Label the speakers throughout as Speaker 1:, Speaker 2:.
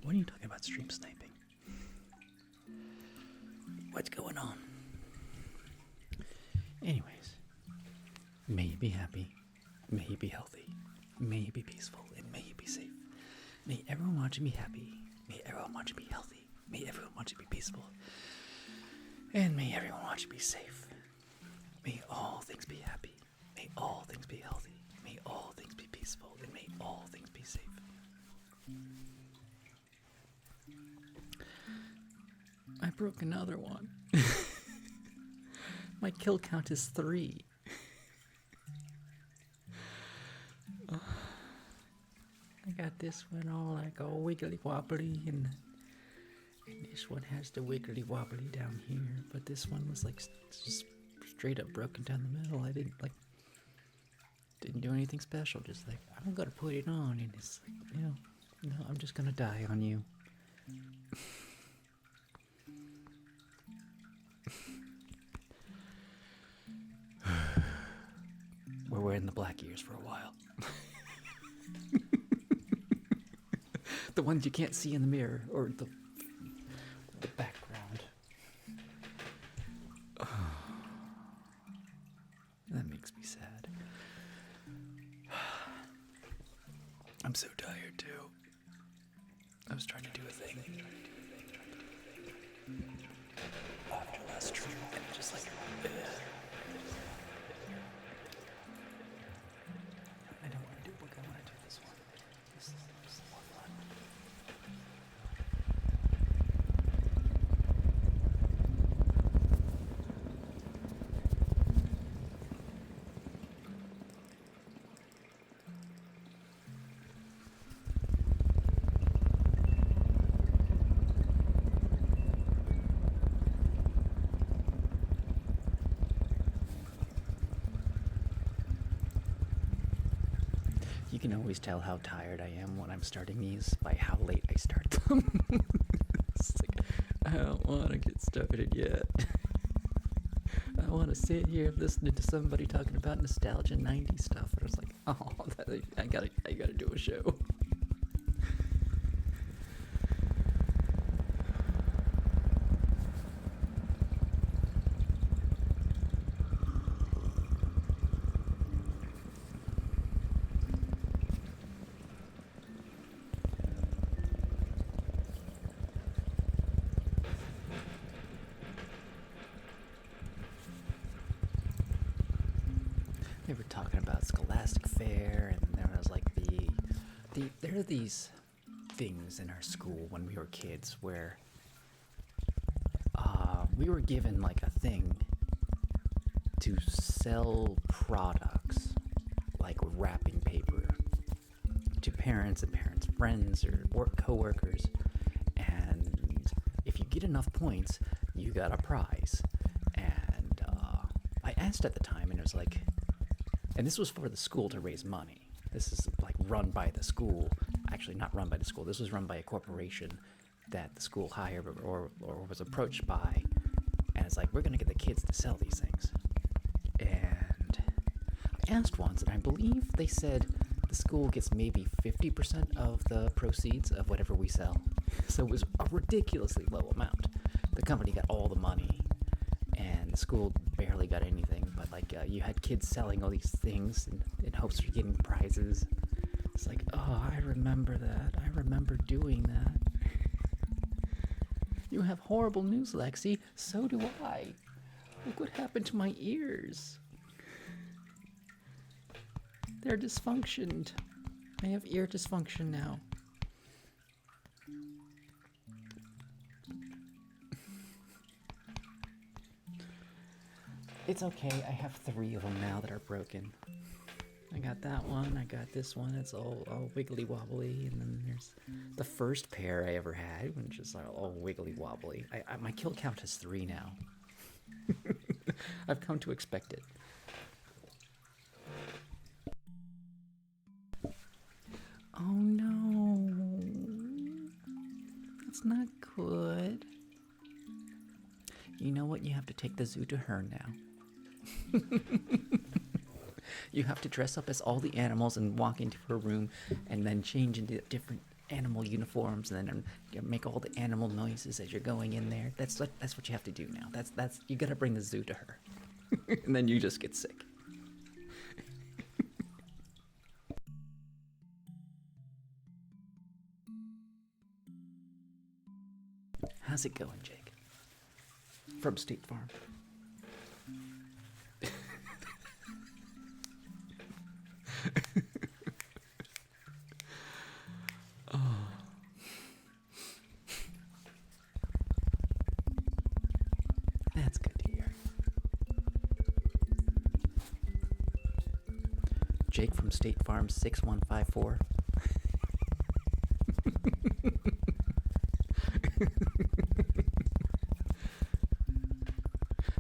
Speaker 1: What are you talking about stream sniping? What's going on? Anyways, may you be happy, may you be healthy, may you be peaceful, and may you be safe. May everyone want you to be happy, may everyone want you to be healthy, may everyone want you to be peaceful, and may everyone want you to be safe. May all things be happy, may all things be healthy, may all things be peaceful, and may all things be safe. I broke another one. My kill count is 3. I got this one all like all wiggly wobbly, and this one has the wiggly wobbly down here, but this one was like just straight up broken down the middle. I didn't do anything special, just like I'm gonna put it on, and it's like, no, I'm just gonna die on you. We're wearing the black ears for a while. The ones you can't see in the mirror, or the background. That makes me sad. I'm so tired too. I was trying to do a thing after last stream, and just like, I don't want to do book. I want to do this one. This is more fun. You can always tell how tired I am when I'm starting these by how late I start them. It's like, I don't want to get started yet. I want to sit here listening to somebody talking about nostalgia 90s stuff. And I was like, oh, I gotta do a show. They were talking about Scholastic Fair, and there was like there are these things in our school when we were kids where we were given like a thing to sell products like wrapping paper to parents and parents' friends or co-workers, and if you get enough points, you got a prize. And I asked at the time, and it was like, and this was for the school to raise money. This is like run by the school. Actually, not run by the school. This was run by a corporation that the school hired or was approached by. And it's like, we're going to get the kids to sell these things. And I asked once, and I believe they said the school gets maybe 50% of the proceeds of whatever we sell. So it was a ridiculously low amount. The company got all the money, and the school barely got anything. But like, you had kids selling all these things in hopes of getting prizes. It's like, oh, I remember that. I remember doing that. You have horrible news, Lexi. So do I. Look what happened to my ears. They're dysfunctioned. I have ear dysfunction now. It's okay, I have 3 of them now that are broken. I got that one, I got this one, it's all wiggly wobbly, and then there's the first pair I ever had, which is all wiggly wobbly. My kill count is 3 now. I've come to expect it. Oh no, that's not good. You know what, you have to take the zoo to her now. You have to dress up as all the animals and walk into her room and then change into different animal uniforms, and then make all the animal noises as you're going in there. That's what you have to do now. That's you gotta bring the zoo to her, and then you just get sick. How's it going, Jake? From State Farm. That's good to hear. Jake from State Farm 6154.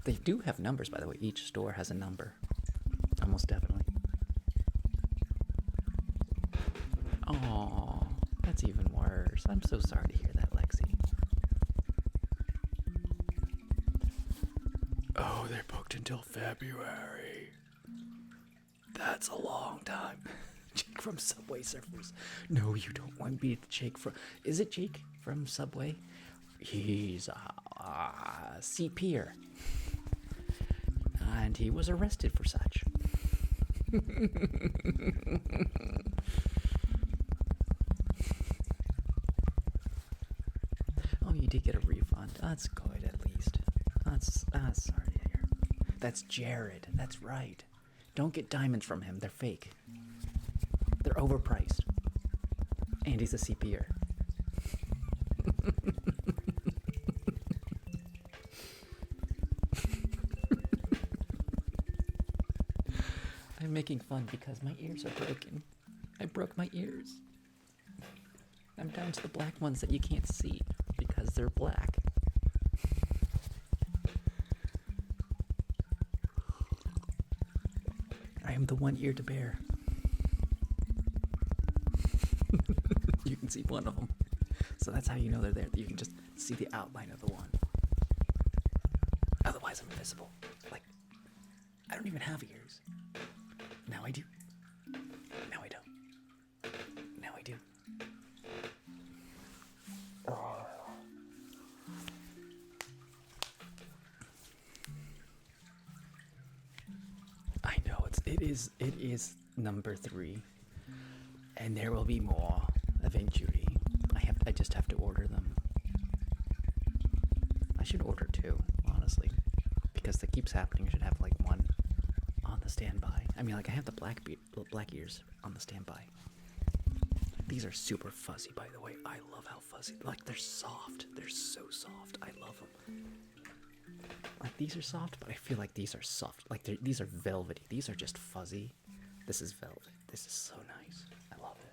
Speaker 1: They do have numbers, by the way. Each store has a number. Almost definitely. Oh, that's even worse. I'm so sorry to hear that, Lexi. Oh, they're booked until February. That's a long time. Jake from Subway Surfers. No, you don't want me to Jake from... Is it Jake from Subway? He's a CP'er. And he was arrested for such. Oh, you did get a refund. That's good, at least. That's sorry to hear. That's Jared. That's right. Don't get diamonds from him. They're fake. They're overpriced. And he's a CP'er. I'm making fun because my ears are broken. I broke my ears. I'm down to the black ones that you can't see because they're black. I am the one ear to bear. You can see one of them. So that's how you know they're there. You can just see the outline of the one. Otherwise I'm invisible. Like, I don't even have ears. Now I do. Now I don't. Now I do. Oh. I know it is number 3, and there will be more eventually. I just have to order them. I should order 2, honestly, because that keeps happening. I should have like 1 on the standby. I mean, like, I have the black ears on the standby. These are super fuzzy, by the way. I love how fuzzy. Like, they're soft. They're so soft. I love them. Like, these are soft, but I feel like these are soft. Like, these are velvety. These are just fuzzy. This is velvet. This is so nice. I love it.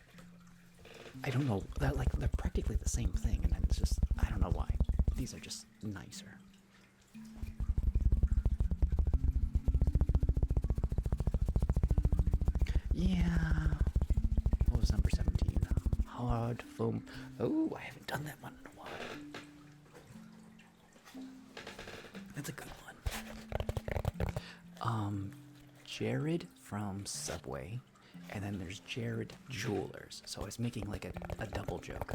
Speaker 1: I don't know. They're practically the same thing, and it's just, I don't know why. These are just nicer. Yeah. What was number 17? Hard foam. Oh, I haven't done that one in a while. That's a good one. Jared from Subway, and then there's Jared Jewelers. So I was making like a double joke.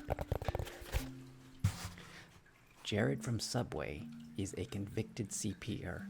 Speaker 1: Jared from Subway is a convicted CP'er.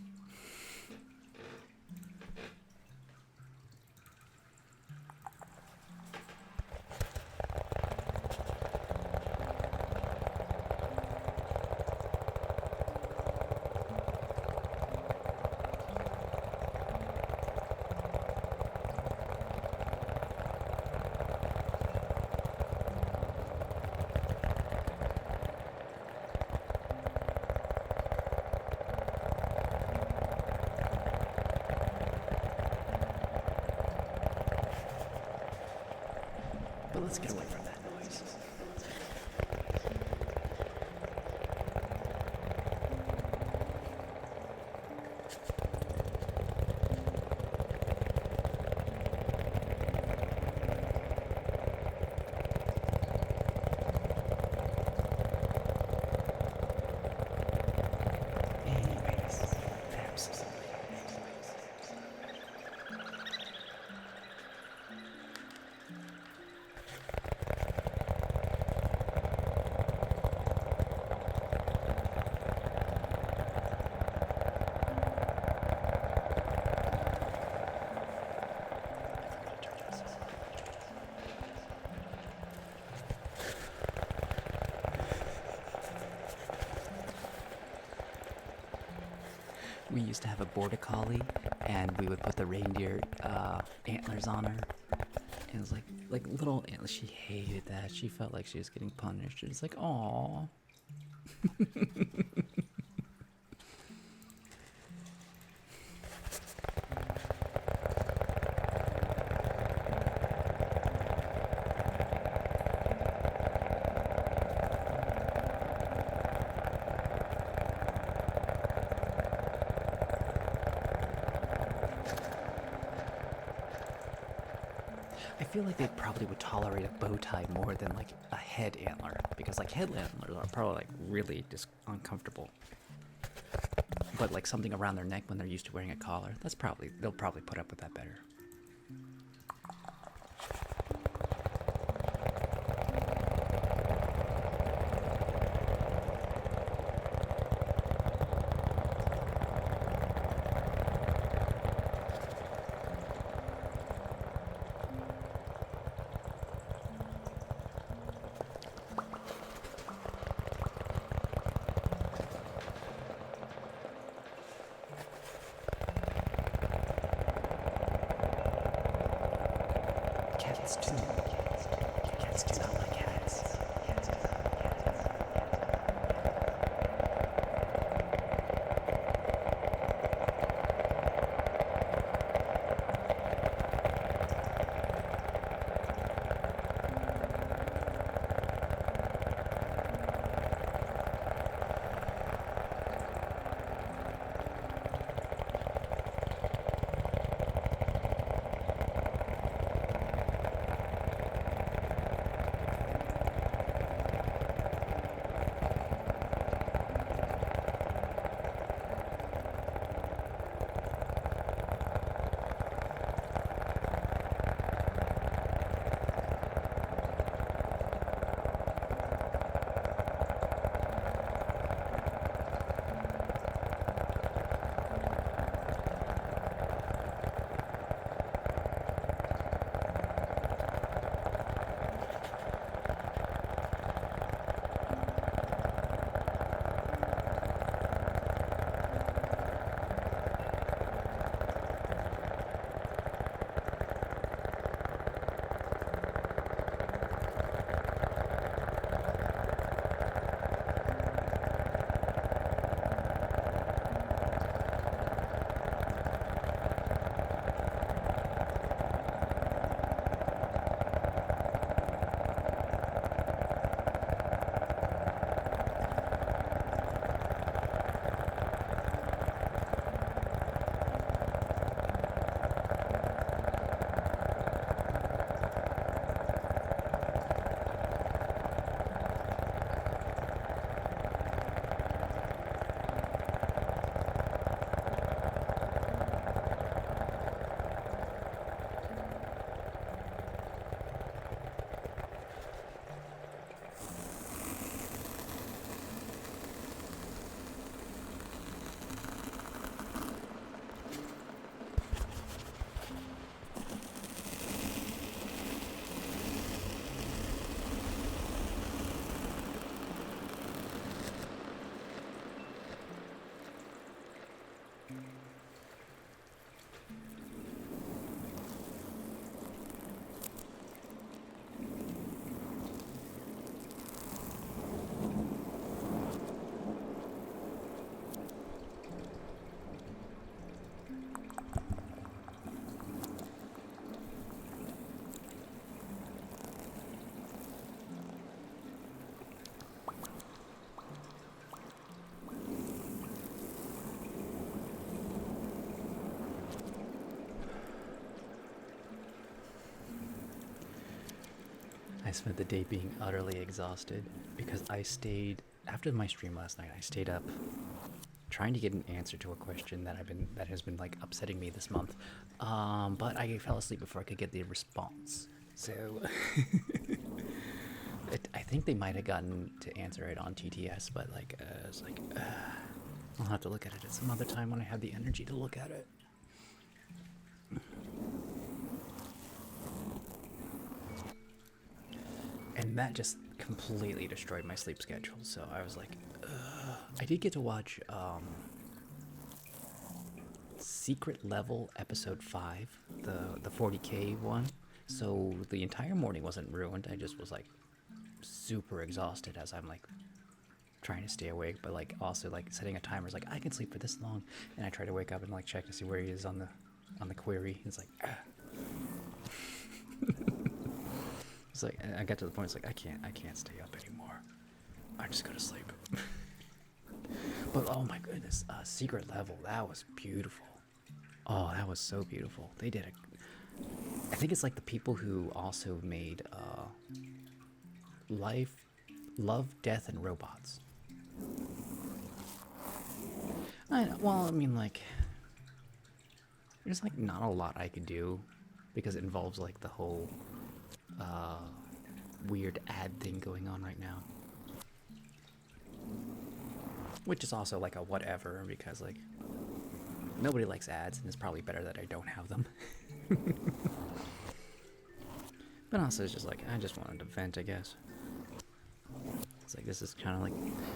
Speaker 1: But let's get away from that noise. Anyways, absolutely. We used to have a border collie, and we would put the reindeer antlers on her. And it was like little antlers. She hated that. She felt like she was getting punished. It was like, aww. I feel like they probably would tolerate a bow tie more than like a head antler, because like head antlers are probably like really just uncomfortable. But like something around their neck when they're used to wearing a collar, they'll probably put up with that better. Cats do. Cats do not like cats. I spent the day being utterly exhausted because I stayed after my stream last night. I stayed up trying to get an answer to a question that has been like upsetting me this month. But I fell asleep before I could get the response. So I think they might have gotten to answer it on TTS, but like I was like, I'll have to look at it at some other time when I have the energy to look at it. And that just completely destroyed my sleep schedule. So I was like, I did get to watch secret level episode 5, the 40K one. So the entire morning wasn't ruined. I just was like super exhausted as I'm like trying to stay awake, but like also like setting a timer is like I can sleep for this long, and I try to wake up and like check to see where he is on the query. It's like it's like I got to the point. It's like I can't stay up anymore. I just go to sleep. But oh my goodness, secret level, that was beautiful. Oh, that was so beautiful. They did I think it's like the people who also made Life, Love, Death, and Robots. Well, I mean, like, there's like not a lot I could do because it involves like the whole weird ad thing going on right now. Which is also like a whatever, because like nobody likes ads, and it's probably better that I don't have them. But also it's just like I just wanted to vent, I guess. It's like this is kind of like,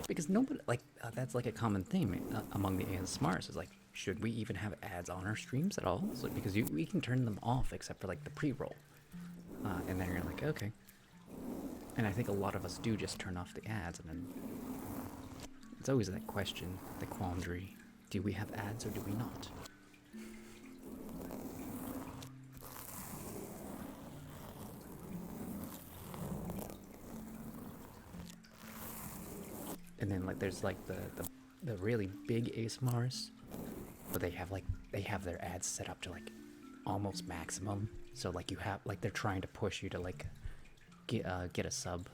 Speaker 1: because nobody like that's like a common theme among the ASMRs is like, should we even have ads on our streams at all? It's like, because we can turn them off except for like the pre-roll, and then you're like, okay. And I think a lot of us do just turn off the ads, and then it's always that question, the quandary: do we have ads or do we not? And then like there's like the really big ASMRs, but they have their ads set up to like almost maximum. So like you have like they're trying to push you to like get a sub.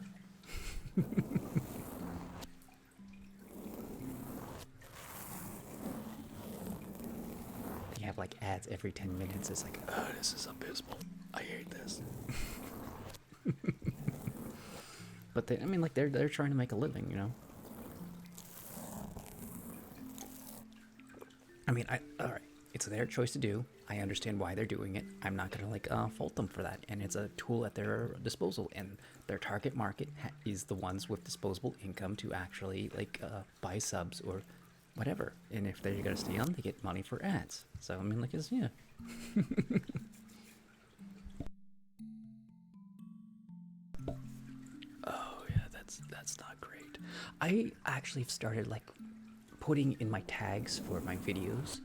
Speaker 1: They have like ads every 10 minutes. It's like, oh, this is abysmal. I hate this. But I mean, like they're trying to make a living, you know. I mean, all right, it's their choice to do. I understand why they're doing it. I'm not gonna like fault them for that. And it's a tool at their disposal, and their target market is the ones with disposable income to actually like buy subs or whatever. And if they're gonna stay on, they get money for ads. So I mean, like, it's yeah. Oh yeah, that's not great. I actually have started like putting in my tags for my videos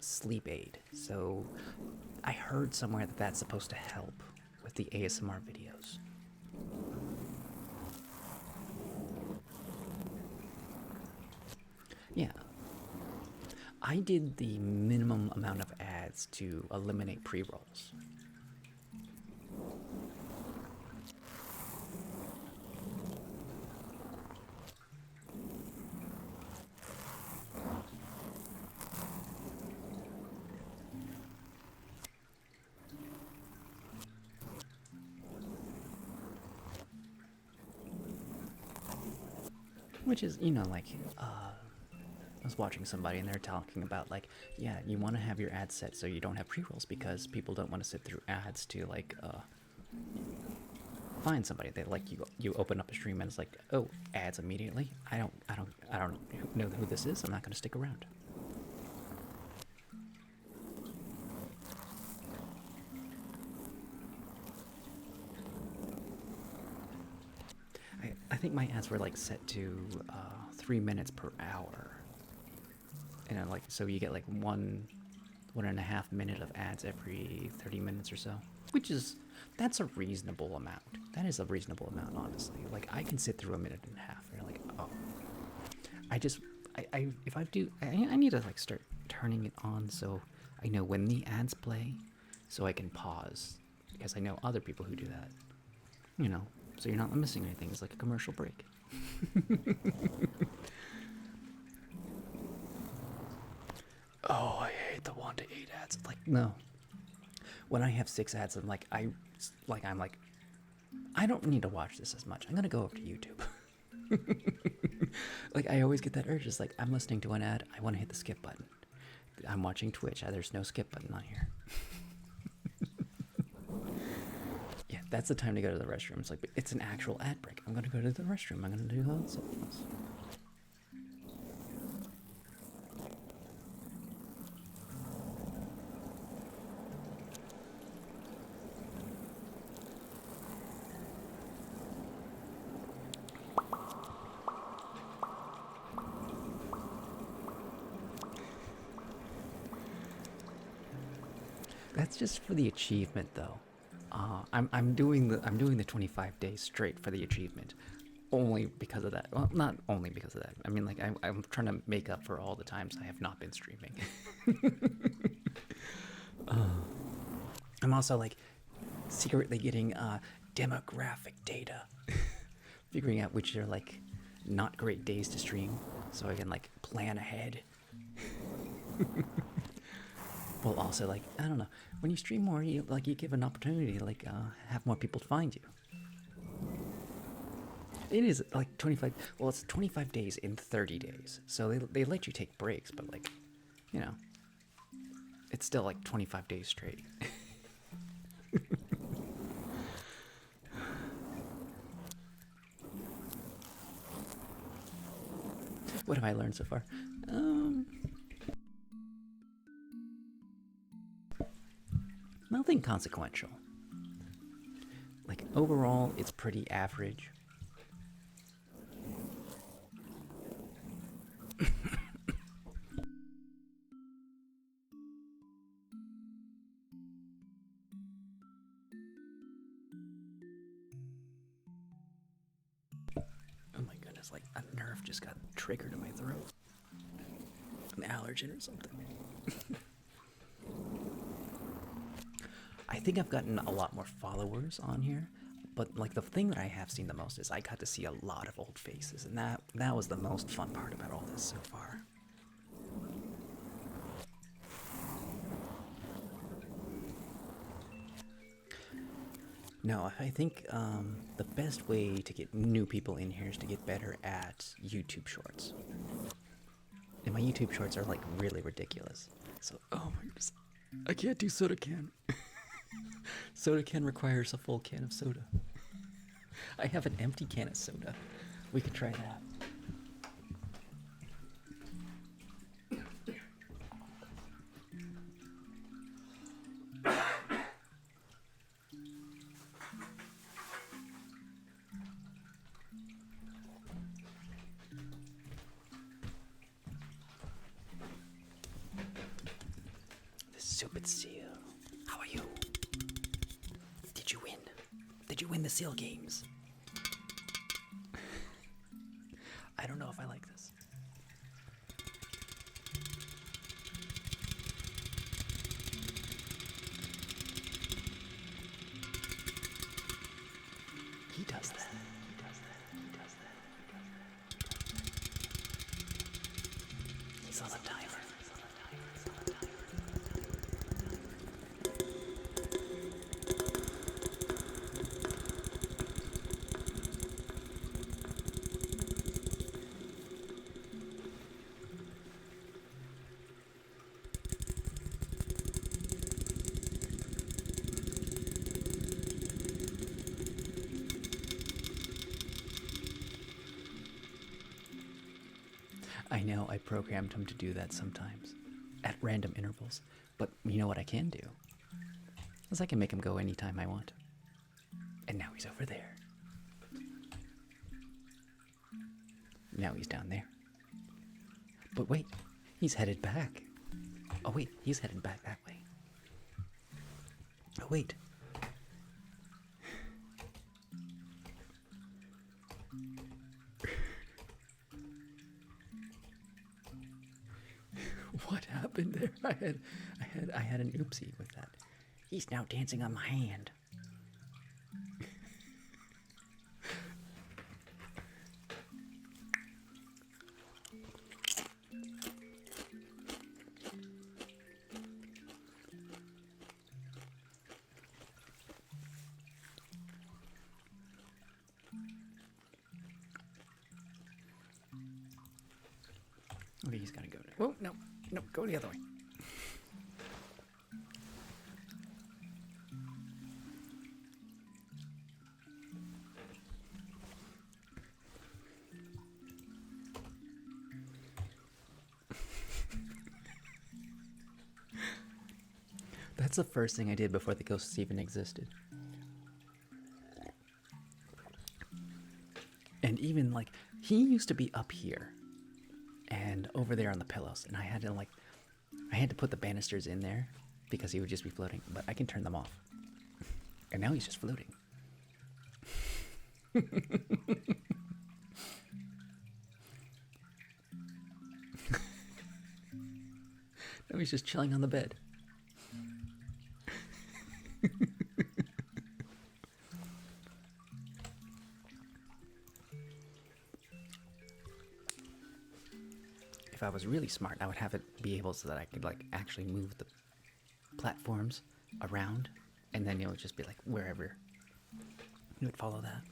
Speaker 1: sleep aid. So I heard somewhere that that's supposed to help with the ASMR videos. Yeah. I did the minimum amount of ads to eliminate pre-rolls. Which is, you know, like, I was watching somebody and they're talking about, like, yeah, you want to have your ads set so you don't have pre-rolls because people don't want to sit through ads to, like, find somebody. They, like, you open up a stream and it's like, oh, ads immediately? I don't know who this is. I'm not going to stick around. I think my ads were like set to 3 minutes per hour, and like so you get like 1.5 minute of ads every 30 minutes or so, which is that's a reasonable amount. That is a reasonable amount, honestly. Like I can sit through 1.5 minutes. You're like, oh, I need to like start turning it on so I know when the ads play, so I can pause because I know other people who do that. You know. So you're not missing anything. It's like a commercial break. Oh, I hate the 1 to 8 ads. Like, no. When I have 6 ads, I'm like, I don't need to watch this as much. I'm gonna go over to YouTube. Like, I always get that urge. It's like, I'm listening to an ad. I want to hit the skip button. I'm watching Twitch. There's no skip button on here. Yeah, that's the time to go to the restroom. It's like, it's an actual ad break. I'm gonna go to the restroom. I'm gonna do something else. That's just for the achievement, though. I'm doing the 25 days straight for the achievement, only because of that. Well, not only because of that. I mean, like I'm trying to make up for all the times I have not been streaming. I'm also like secretly getting demographic data, figuring out which are like not great days to stream, so I can like plan ahead. Well, also like I don't know, when you stream more, you give an opportunity to like have more people find you. It is like 25. Well, it's 25 days in 30 days, so they let you take breaks, but like, you know, it's still like 25 days straight. What have I learned so far? Nothing consequential. Like overall, it's pretty average. Oh my goodness, like a nerve just got triggered in my throat. An allergen or something. I think I've gotten a lot more followers on here, but like the thing that I have seen the most is I got to see a lot of old faces, and that was the most fun part about all this so far. No, I think the best way to get new people in here is to get better at YouTube Shorts. And my YouTube Shorts are like really ridiculous. So, oh my goodness, I can't do soda can. Soda can requires a full can of soda. I have an empty can of soda. We could try that. The stupid seal. How are you? Did you win? Did you win the seal games? I don't know if I like this. He does that. He's on a timer. I know I programmed him to do that sometimes, at random intervals. But you know what I can do? Is I can make him go anytime I want. And now he's over there. Now he's down there. But wait, he's headed back. Oh wait, he's headed back that way. Oh wait. What happened there? I had an oopsie with that. He's now dancing on my hand. Okay, he's gotta go. Whoa, no, go the other way. That's the first thing I did before the ghosts even existed. And even like, he used to be up here and over there on the pillows, and I had to put the banisters in there because he would just be floating. But I can turn them off. And now he's just floating. Now he's just chilling on the bed. If I was really smart, I would have it be able so that I could like actually move the platforms around, and then it would just be like wherever you would follow that.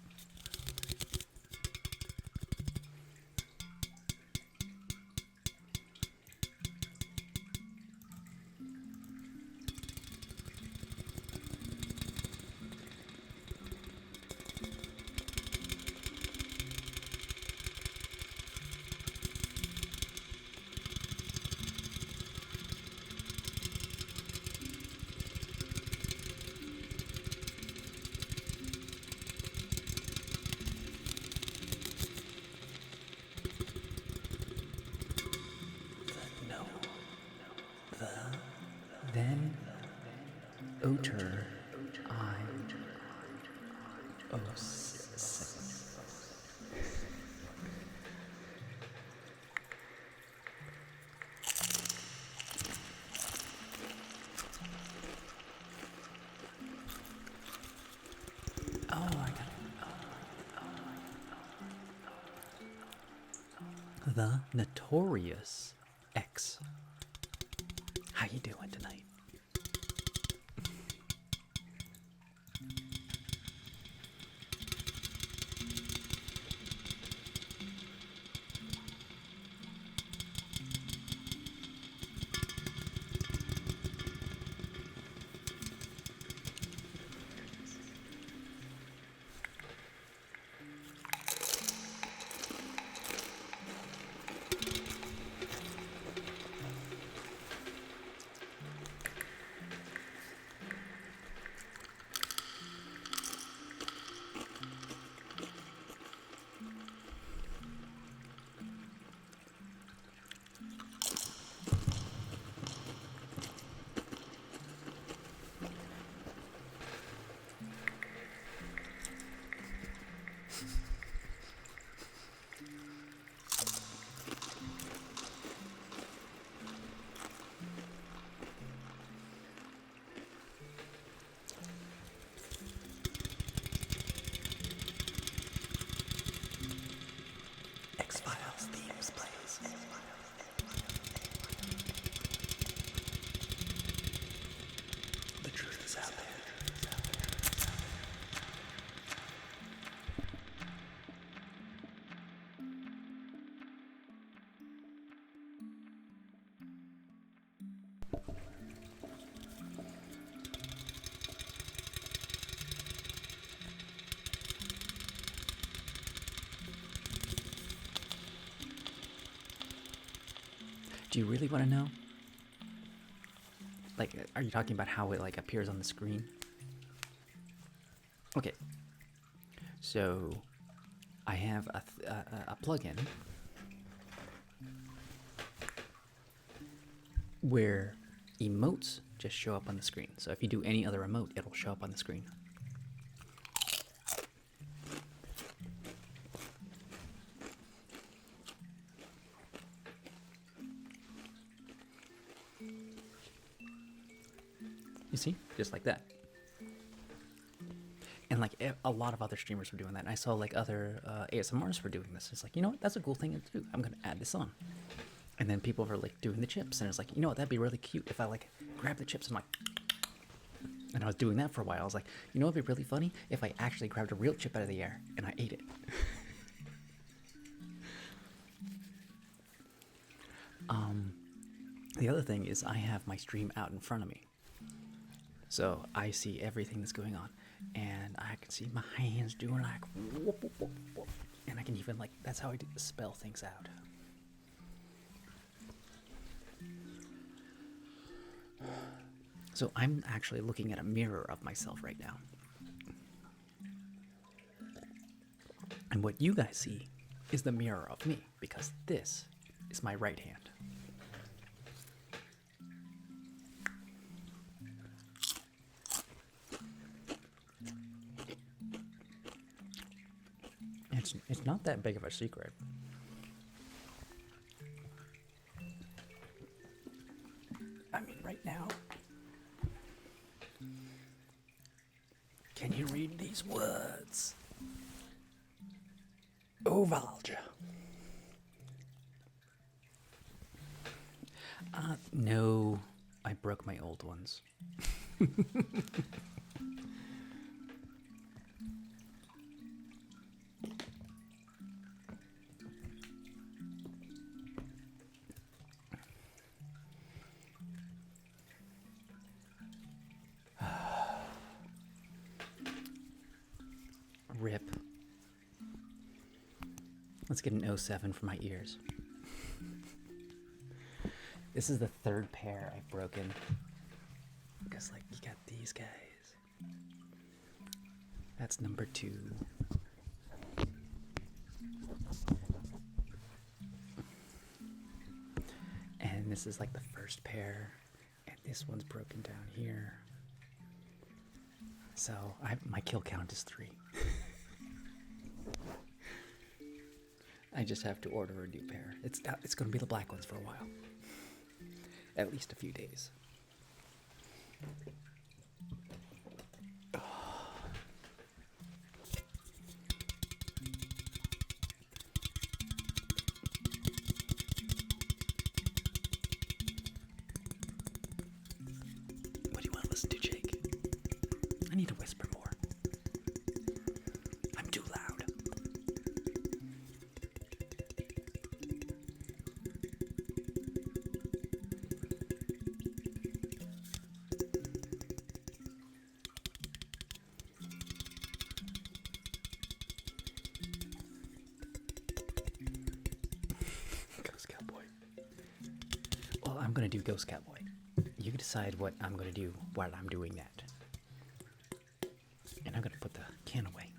Speaker 1: Then Oter I oh six. Oh, I got it. The Notorious X. How you doing tonight? X-Files themes plays. The truth is out there. Do you really want to know? Like, are you talking about how it like appears on the screen? Okay. So, I have a plugin where emotes just show up on the screen. So if you do any other emote, it'll show up on the screen. You see? Just like that. And like a lot of other streamers were doing that. And I saw like other ASMRs were doing this. It's like, you know what? That's a cool thing to do. I'm going to add this on. And then people were like doing the chips. And it's like, you know what? That'd be really cute if I like grab the chips and like... And I was doing that for a while. I was like, you know what'd be really funny? If I actually grabbed a real chip out of the air and I ate it. The other thing is I have my stream out in front of me. So I see everything that's going on. And I can see my hands doing like whoop, whoop, whoop, whoop. And I can even like, that's how I do spell things out. So I'm actually looking at a mirror of myself right now. And what you guys see is the mirror of me, because this is my right hand. It's not that big of a secret. I mean, right now. Can you read these words? Ovalgia. No, I broke my old ones. Rip. Let's get an 07 for my ears. This is the third pair I've broken. Because, like, you got these guys. That's number 2. And this is like the first pair. And this one's broken down here. So, my kill count is 3. I just have to order a new pair. It's going to be the black ones for a while. At least a few days. What do you want to listen to, Jake? I need to whisper more. I'm too loud. Ghost Cowboy. Well, I'm gonna do Ghost Cowboy. You can decide what I'm gonna do while I'm doing that. And I'm gonna put the can away.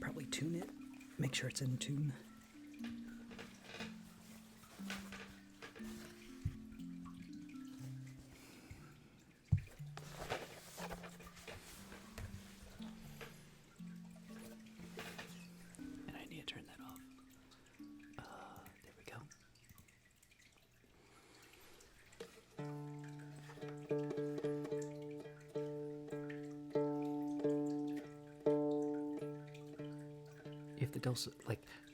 Speaker 2: probably tune it. Make sure it's in tune.
Speaker 1: And I need to turn that off. There we go. If the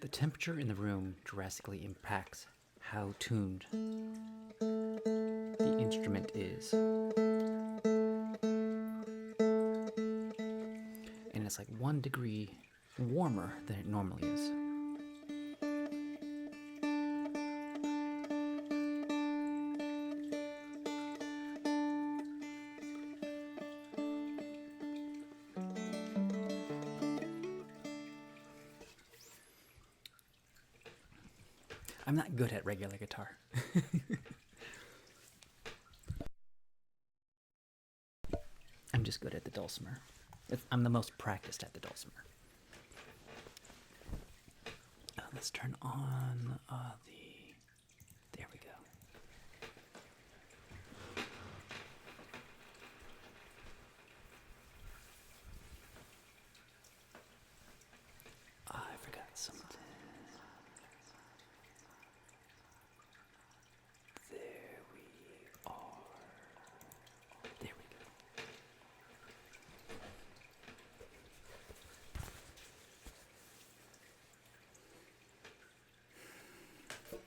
Speaker 1: the temperature in the room drastically impacts how tuned the instrument is. And it's like 1 degree warmer than it normally is. I'm not good at regular guitar. I'm just good at the dulcimer. I'm the most practiced at the dulcimer. Let's turn on there we go. I forgot something. There we are. There we go.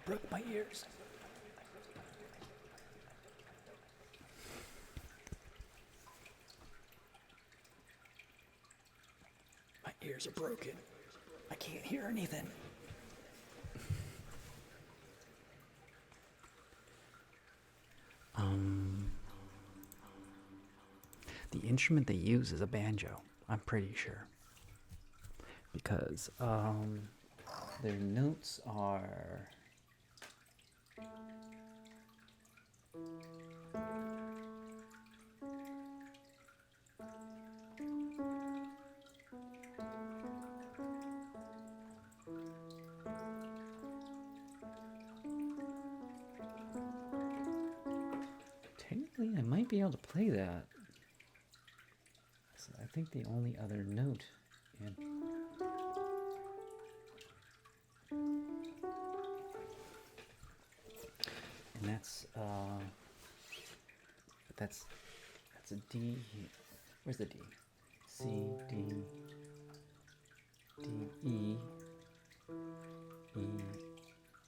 Speaker 1: broke my ears.
Speaker 2: My ears are broken. I can't hear anything.
Speaker 1: The instrument they use is a banjo, I'm pretty sure. Because, their notes are... Technically, I might be able to play that. So I think the only other note in... And that's a D. Where's the D? C, D, D, E, E,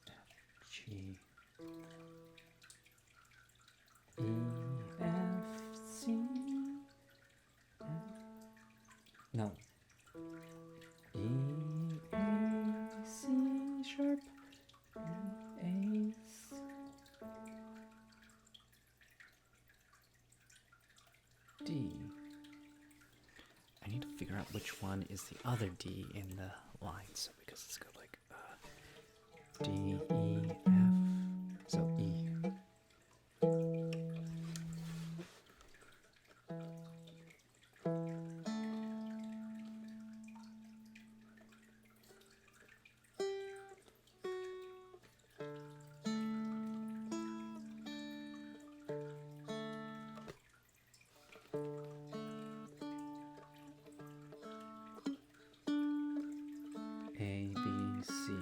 Speaker 1: F, G, E, F, C, F. No. E, A, C sharp, E, A, D. I need to figure out which one is the other D in the lines because it's got like D, E, F. So E. A, B, C.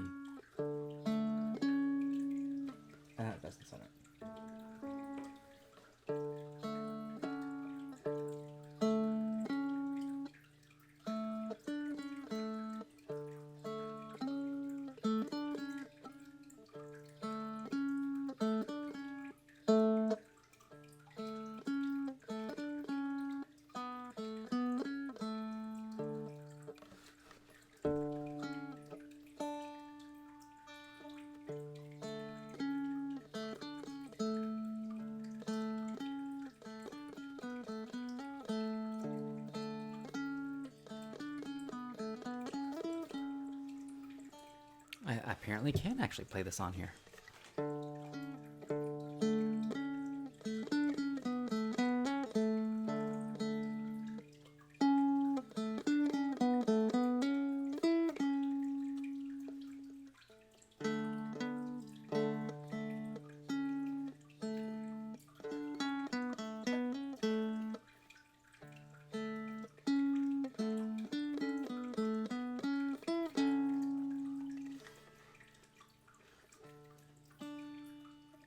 Speaker 1: That doesn't sound right. I apparently can actually play this on here.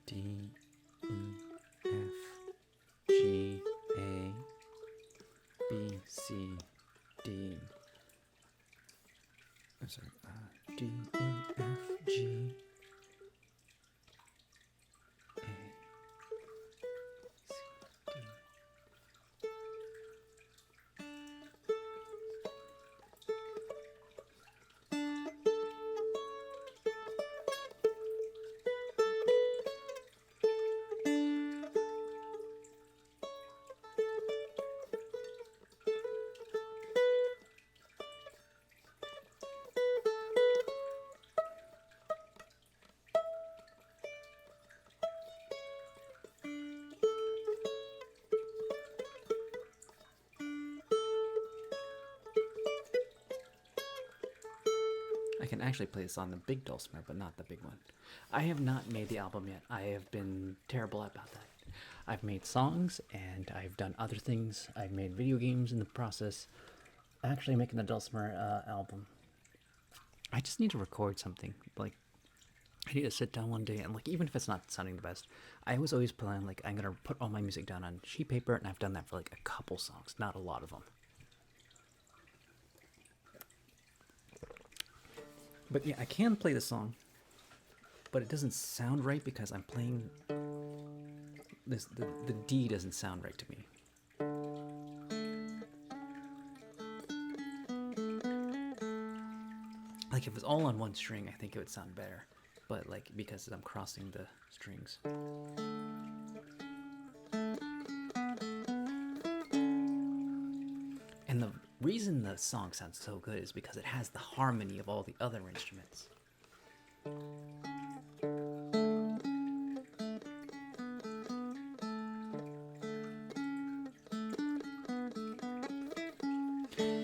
Speaker 1: D, E, F, G, A, B, C, D. I'm sorry. D, E, F, G, A, C, D. I can actually play this on the big dulcimer, but not the big one. I have not made the album yet. I have been terrible about that. I've made songs, and I've done other things. I've made video games in the process. Actually making the dulcimer album. I just need to record something. Like, I need to sit down one day, and like, even if it's not sounding the best, I was always planning, like, I'm going to put all my music down on sheet paper, and I've done that for like a couple songs, not a lot of them. But yeah, I can play the song. but it doesn't sound right because I'm playing this. The D doesn't sound right to me. Like if it was all on one string, I think it would sound better. But like because I'm crossing the strings. And the reason the song sounds so good is because it has the harmony of all the other instruments.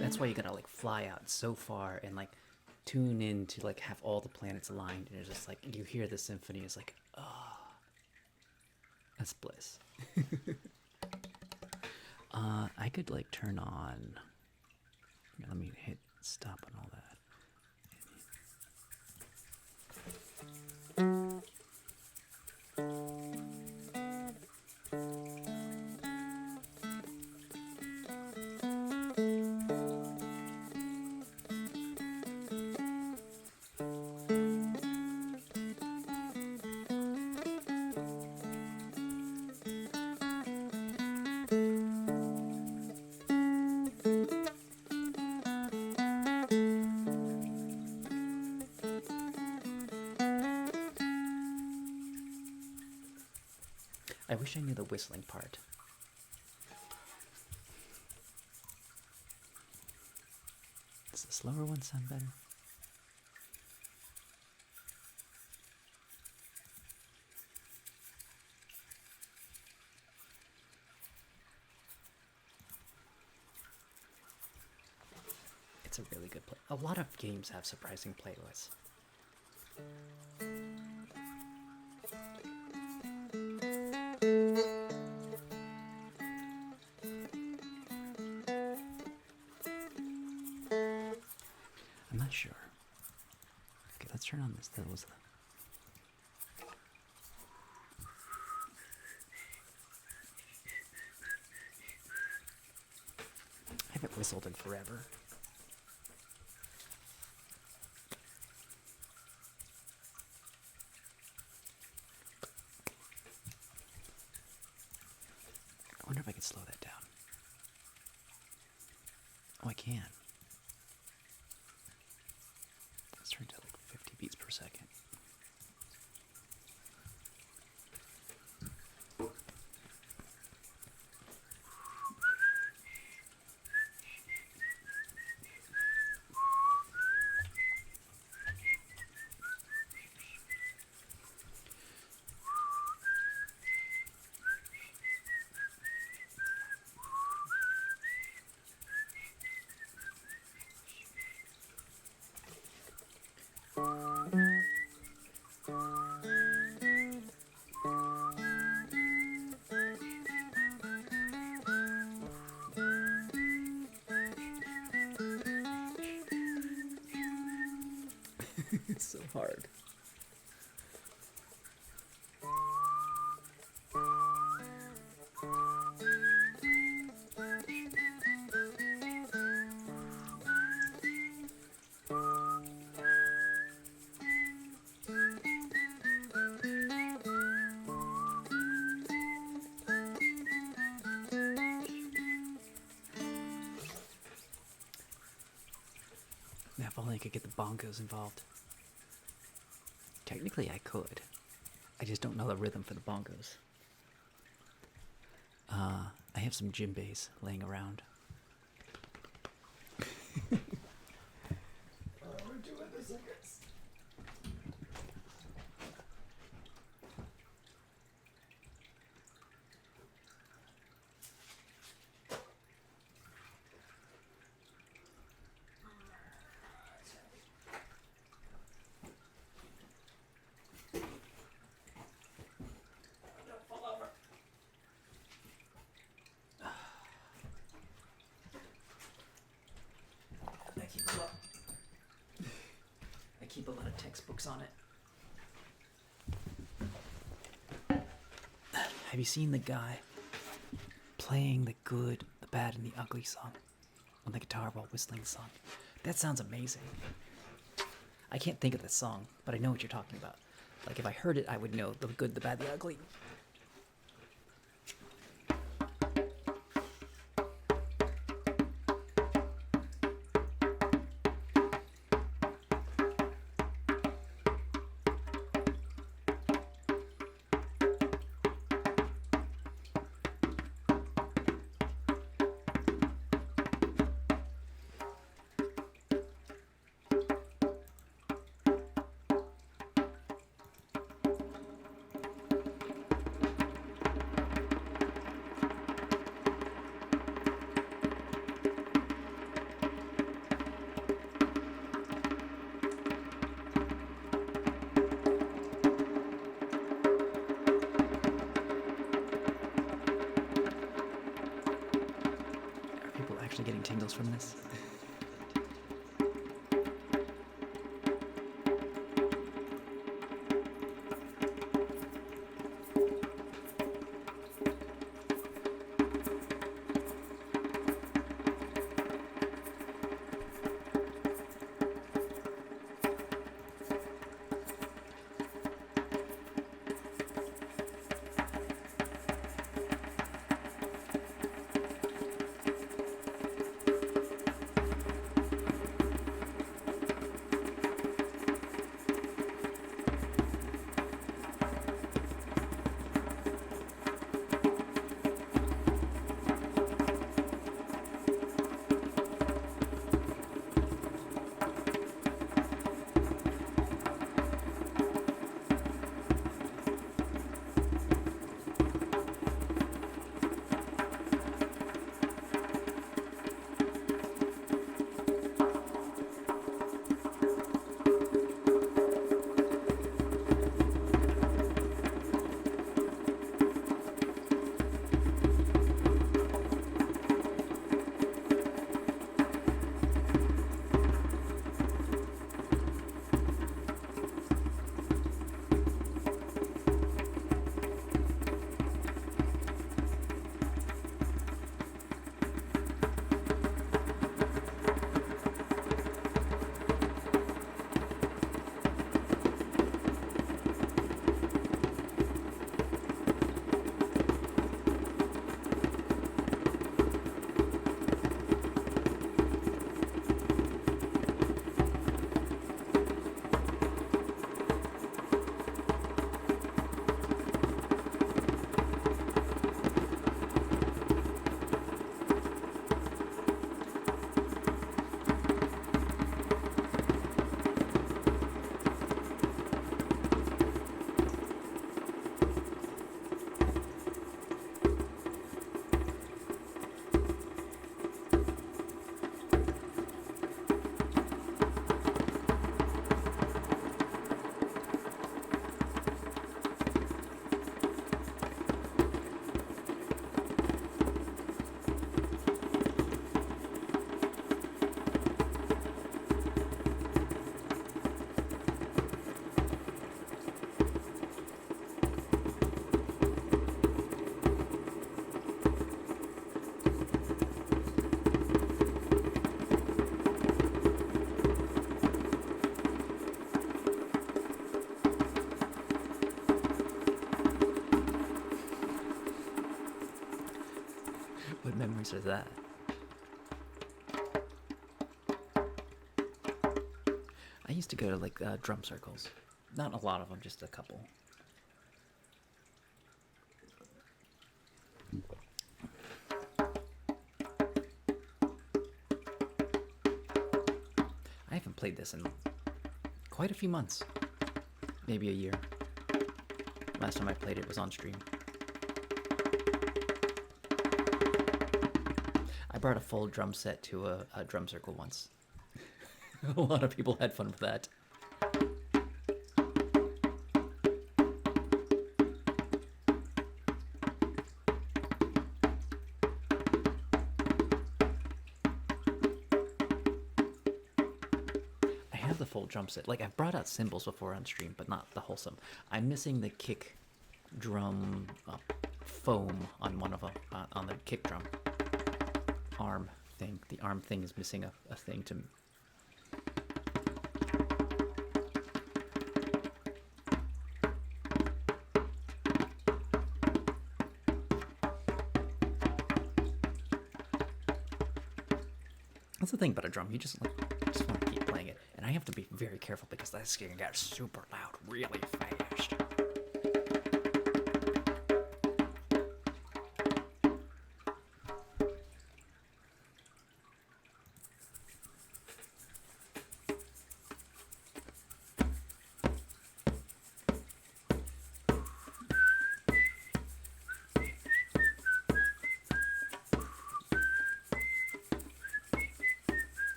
Speaker 1: That's why you gotta like fly out so far and like tune in to like have all the planets aligned, and it's just like you hear the symphony, it's like, oh, that's bliss. I could like turn on. Let me hit stop on all that. I wish I knew the whistling part. Does the slower one sound better? It's a really good play. A lot of games have surprising playlists. I'm not sure. Okay, let's turn on this. That was I haven't whistled in forever. I wonder if I can slow that down. Oh, I can. Let's turn to like 50 beats per second. It's so hard. Now, if only I could get the bongos involved. Technically, I could. I just don't know the rhythm for the bongos. I have some djembes laying around. I keep a lot of textbooks on it. Have you seen the guy playing the good, the bad, and the ugly song on the guitar while whistling the song? That sounds amazing. I can't think of the song, but I know what you're talking about. Like if I heard it, I would know the good, the bad, the ugly. Are people actually getting tingles from this? What memories are that? I used to go to like drum circles. Not a lot of them, just a couple. I haven't played this in quite a few months. Maybe a year. Last time I played it was on stream. I brought a full drum set to a drum circle once. A lot of people had fun with that. I have the full drum set. Like, I've brought out cymbals before on stream, but not the wholesome. I'm missing the kick drum foam on one of them, on the kick drum arm thing. The arm thing is missing a thing to... That's the thing about a drum. You just want to keep playing it, and I have to be very careful because that thing gets super loud really fast.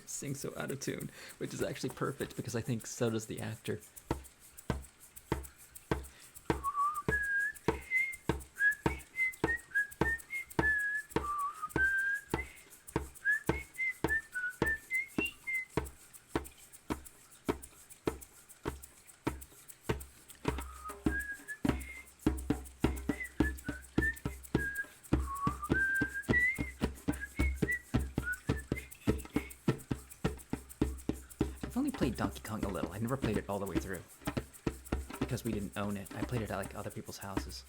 Speaker 1: Sing so out of tune, which is actually perfect because I think so does the actor. I've only played Donkey Kong a little. I never played it all the way through because we didn't own it. I played it at like other people's houses.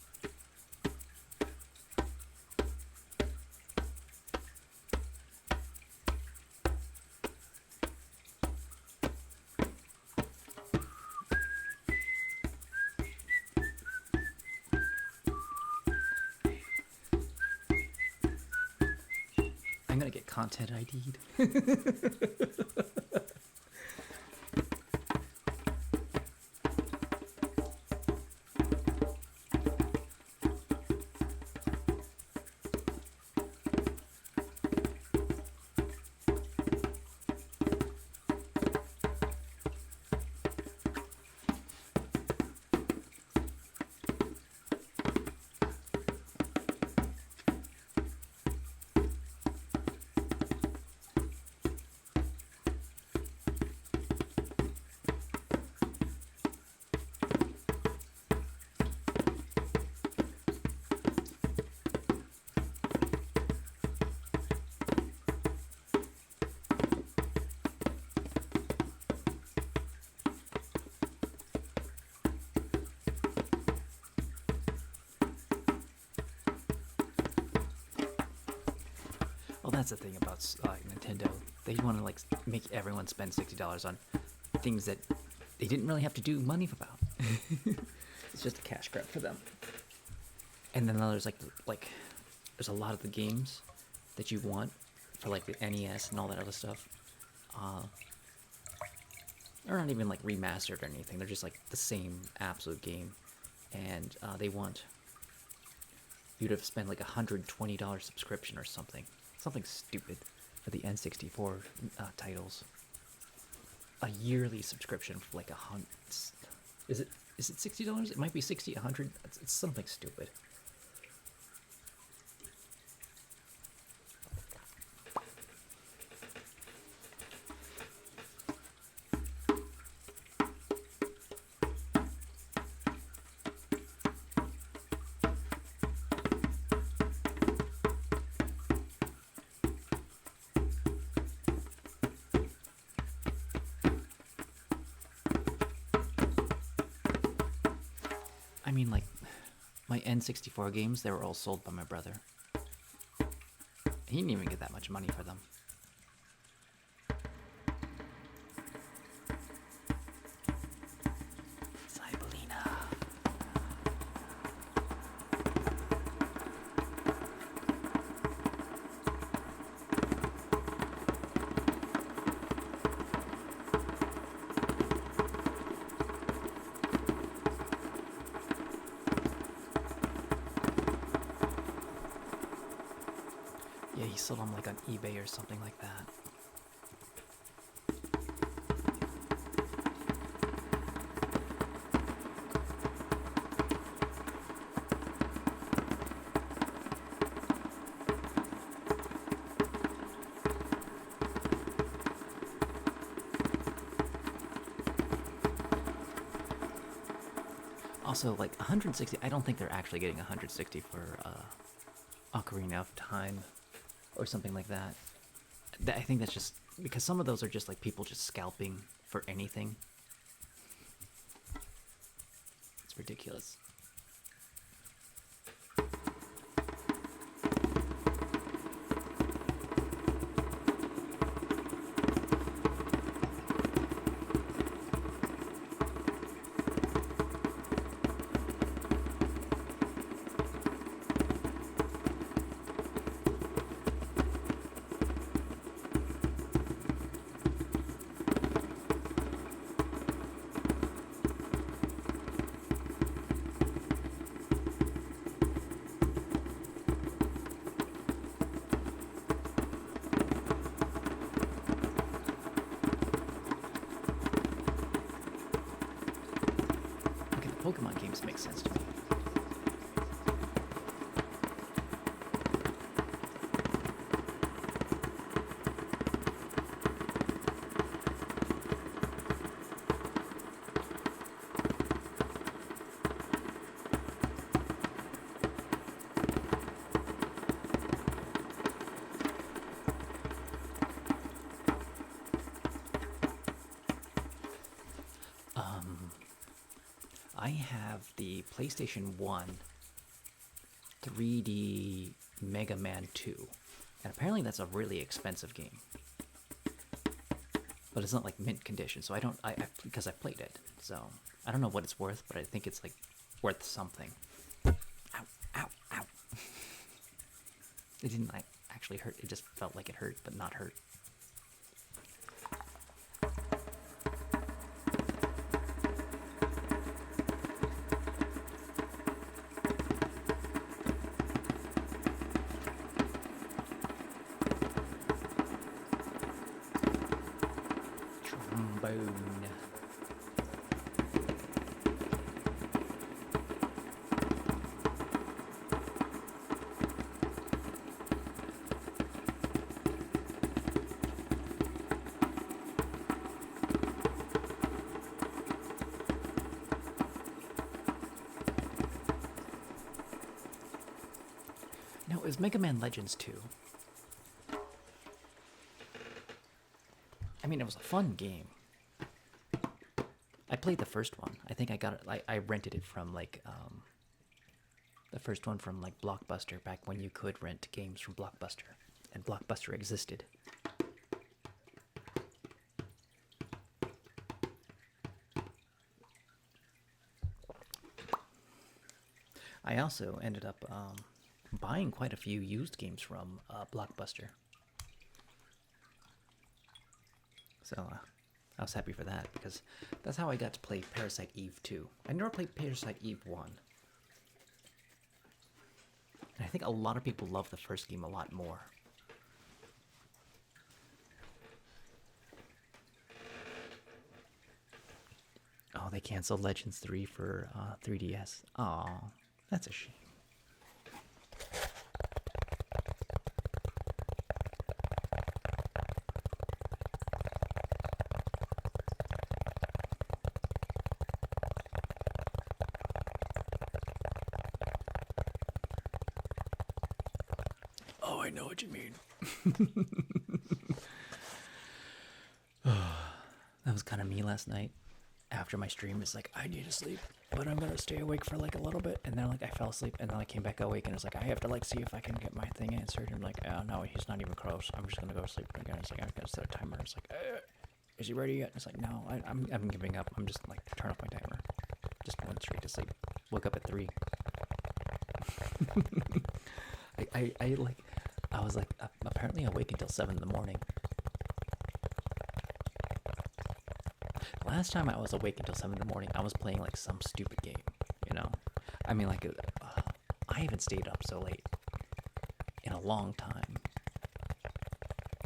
Speaker 1: I'm gonna get content ID'd. Well, that's the thing about Nintendo. They want to like make everyone spend $60 on things that they didn't really have to do money about. It's just a cash grab for them. And then there's like there's a lot of the games that you want for like the NES and all that other stuff. They're not even like remastered or anything. They're just like the same absolute game, and they want you to spend like $120 subscription or something stupid for the N64 titles. A yearly subscription for like is it $60? It might be 60, 100. It's something stupid. I mean, like, my N64 games, they were all sold by my brother. He didn't even get that much money for them. Cybelina. Yeah, he sold them like on eBay or something like that. Also, like 160, I don't think they're actually getting 160 for Ocarina of Time or something like that. I think that's just because some of those are just like people just scalping for anything. ridiculous. Okay, the Pokemon games make sense to me. I have the PlayStation 1 3D Mega Man 2. And apparently that's a really expensive game. But it's not like mint condition, so because I played it. So I don't know what it's worth, but I think it's like worth something. Ow, ow, ow. It didn't like actually hurt, it just felt like it hurt, but not hurt. Trombone. No, it was Mega Man Legends 2. I mean, it was a fun game. I played the first one. I think I got it. I rented it from like the first one from like Blockbuster back when you could rent games from Blockbuster, and Blockbuster existed. I also ended up buying quite a few used games from Blockbuster. So I was happy for that, because that's how I got to play Parasite Eve 2. I never played Parasite Eve 1. And I think a lot of people love the first game a lot more. Oh, they canceled Legends 3 for 3DS. Aw, that's a shame.
Speaker 2: Oh, I know what you mean.
Speaker 1: That was kind of me last night. After my stream, it's like, I need to sleep, but I'm gonna stay awake for like a little bit. And then like I fell asleep, and then I came back awake, and it's like, I have to like see if I can get my thing answered. And I'm like, oh no, he's not even close. I'm just gonna go to sleep again. It's like, I gotta set a timer. It's like, is he ready yet? And it's like, no, I'm giving up. I'm just like, turn off my timer. Just went straight to sleep. Woke up at 3. I was like apparently awake until 7 in the morning. Last time I was awake until 7 in the morning, I was playing like some stupid game, you know? I mean, like, I haven't stayed up so late in a long time.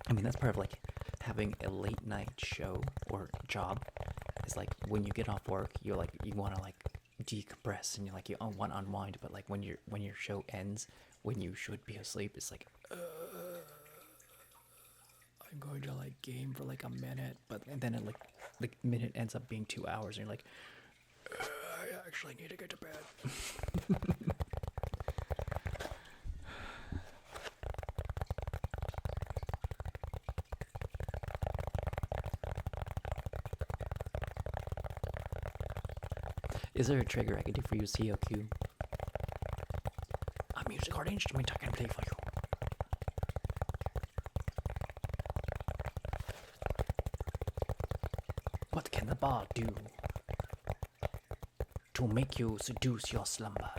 Speaker 1: I mean, that's part of like having a late night show or job. Is like when you get off work, you're like, you want to like decompress, and you're like, you want to unwind, but like when your show ends, when you should be asleep, it's like,
Speaker 2: I'm going to like game for like a minute,
Speaker 1: and then it like the minute ends up being 2 hours, and you're like,
Speaker 2: I actually need to get to bed.
Speaker 1: Is there a trigger I can do for you, COQ? A musical instrument I can play for you. What can the bar do to make you seduce your slumber?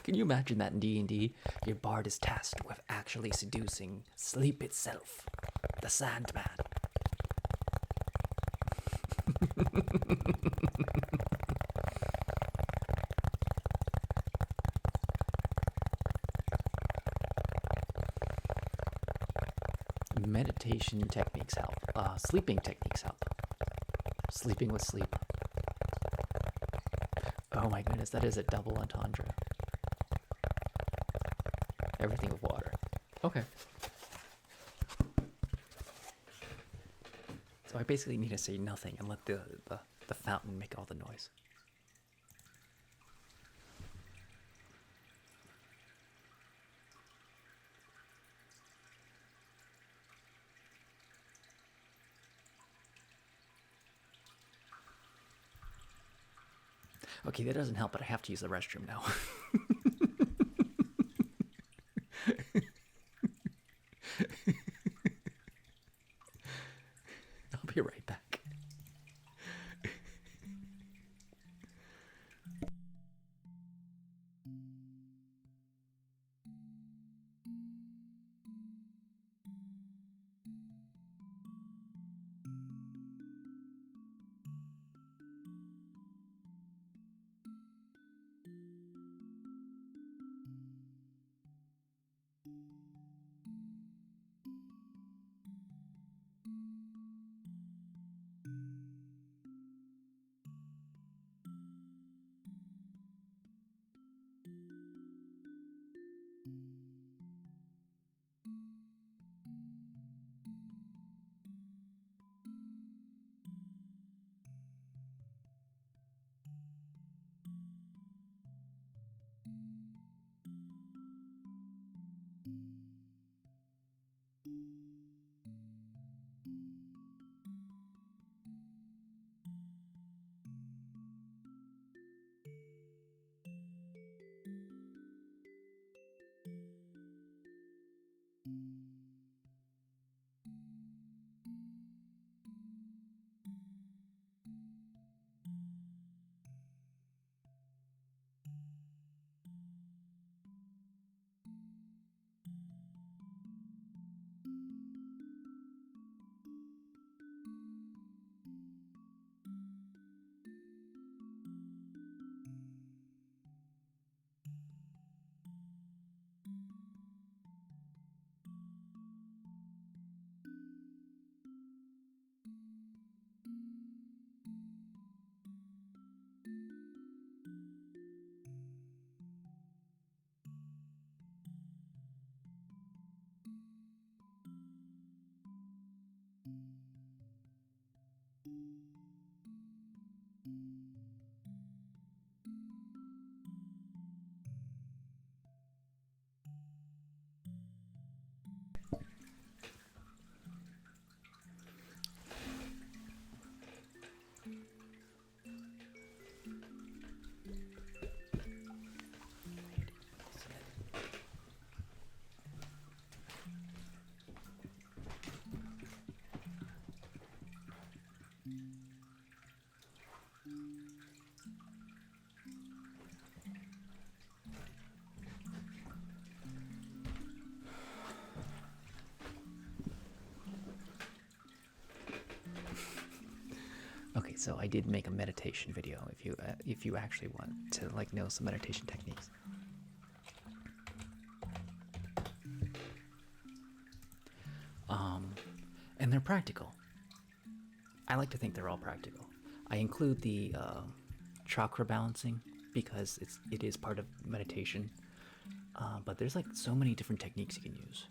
Speaker 1: Can you imagine that in D&D? Your bard is tasked with actually seducing sleep itself, the Sandman. Meditation techniques help. Sleeping techniques help. Sleeping with sleep. Oh my goodness, that is a double entendre. Everything with water. Okay. So I basically need to say nothing and let the fountain make all the noise. Okay, that doesn't help, but I have to use the restroom now. I'll be right back. Okay, so I did make a meditation video. If you actually want to know some meditation techniques, and they're practical. I like to think they're all practical. I include the chakra balancing because it is part of meditation. But there's so many different techniques you can use.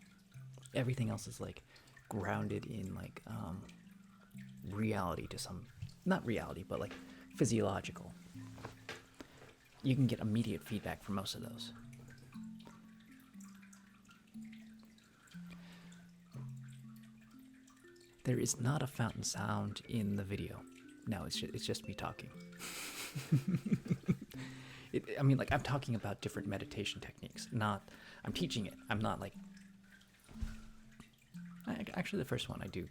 Speaker 1: Everything else is grounded in reality to some, not reality, but physiological. You can get immediate feedback from most of those. There is not a fountain sound in the video. No, it's just me talking. I mean, like, I'm talking about different meditation techniques. I'm teaching it. I'm not like. Actually, the first one I do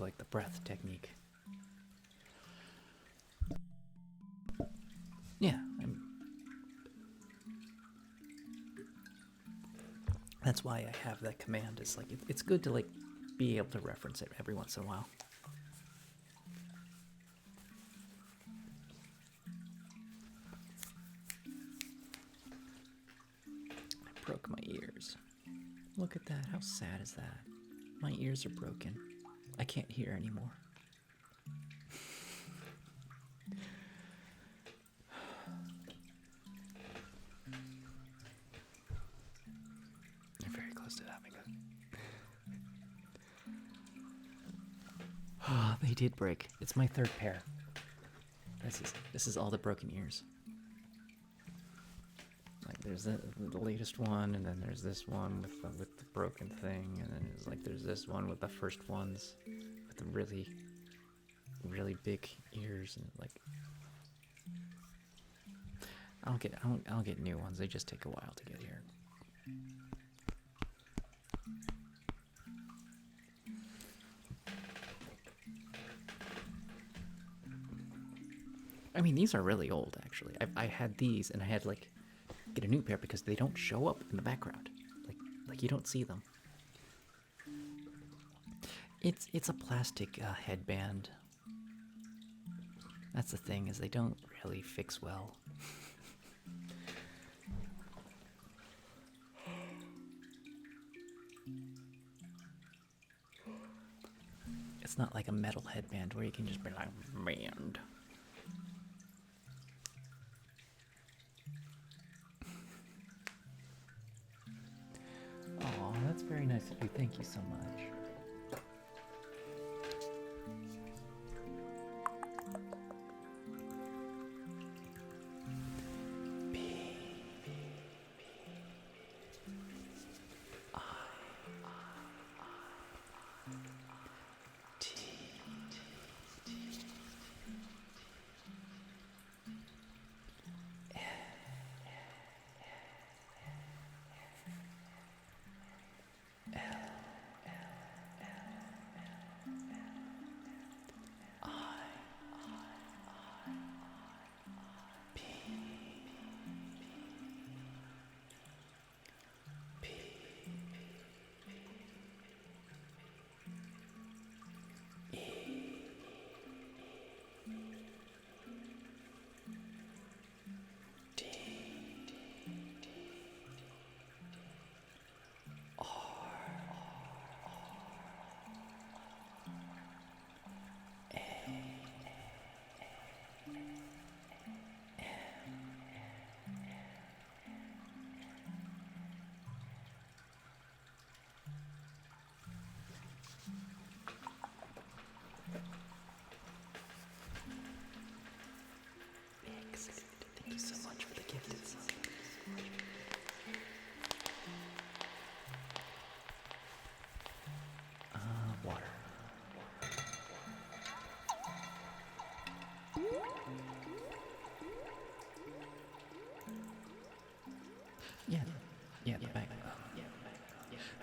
Speaker 1: like the breath technique. Yeah, that's why I have that command. It's like it's good to like be able to reference it every once in a while. I broke my ears. Look at that. How sad is that? My ears are broken. I can't hear anymore. You're very close to having it. Ah, they did break. It's my third pair. This is all the broken ears. Like there's the latest one, and then there's this one with the broken thing, and then there's this one with the first ones with the really big ears, and like I'll get new ones. They just take a while to get here. I mean, these are really old, actually. I had these, and I had like get a new pair because they don't show up in the background. Like you don't see them. It's a plastic headband. That's the thing, is they don't really fix well. It's not like a metal headband where you can just be like, band. Aw, that's very nice of you. Thank you so much. Thank you so much for the gifted song. Water. Yeah,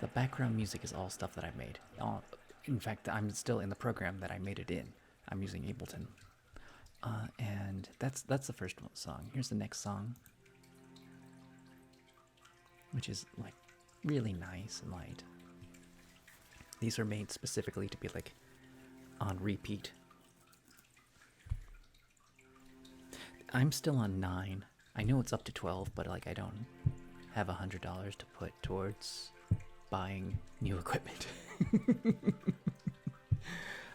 Speaker 1: the background music is all stuff that I've made. In fact, I'm still in the program that I made it in. I'm using Ableton. And that's the first song. Here's the next song, which is like really nice and light. These are made specifically to be like on repeat. I'm still on 9. I know it's up to 12, but like I don't have $100 to put towards buying new equipment.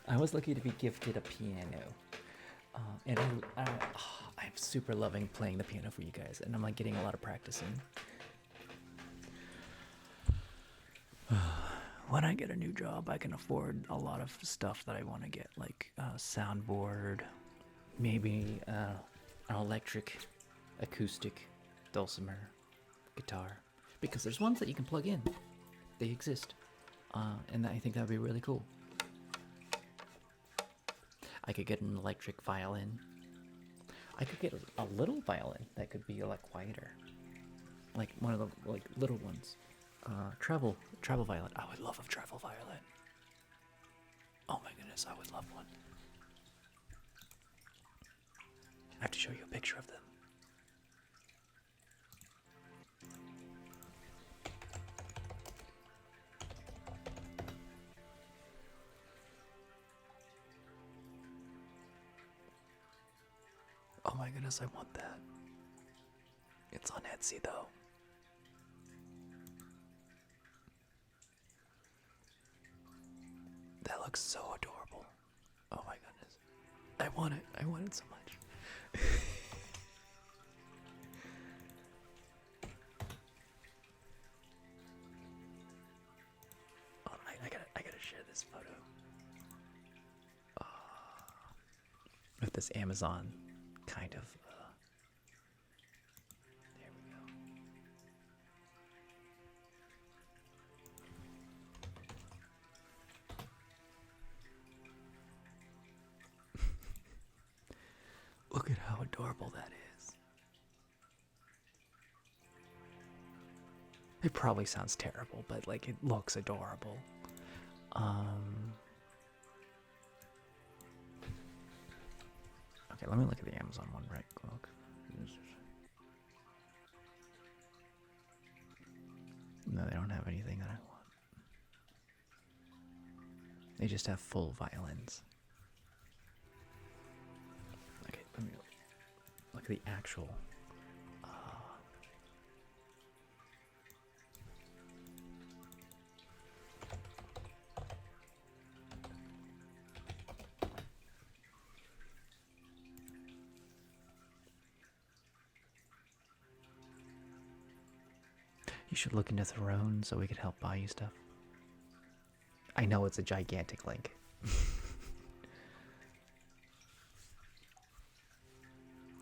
Speaker 1: I was lucky to be gifted a piano. And I'm super loving playing the piano for you guys, and I'm like getting a lot of practice in. When I get a new job, I can afford a lot of stuff that I want to get, like a soundboard, maybe an electric, acoustic, dulcimer, guitar, because there's ones that you can plug in. They exist, and I think that would be really cool. I could get an electric violin. I could get a little violin that could be a lot quieter, like one of the like little ones. Travel violin. I would love a travel violin. Oh my goodness, I would love one. I have to show you a picture of them. Oh my goodness, I want that. It's on Etsy though. That looks so adorable. Oh my goodness. I want it. I want it so much. Oh, I gotta share this photo. With this Amazon kind of. There we go. Look at how adorable that is. It probably sounds terrible, but like it looks adorable. Okay, let me look at the Amazon one right quick. No, they don't have anything that I want. They just have full violins. Okay, let me look at the actual. You should look into Throne so we could help buy you stuff. I know it's a gigantic link.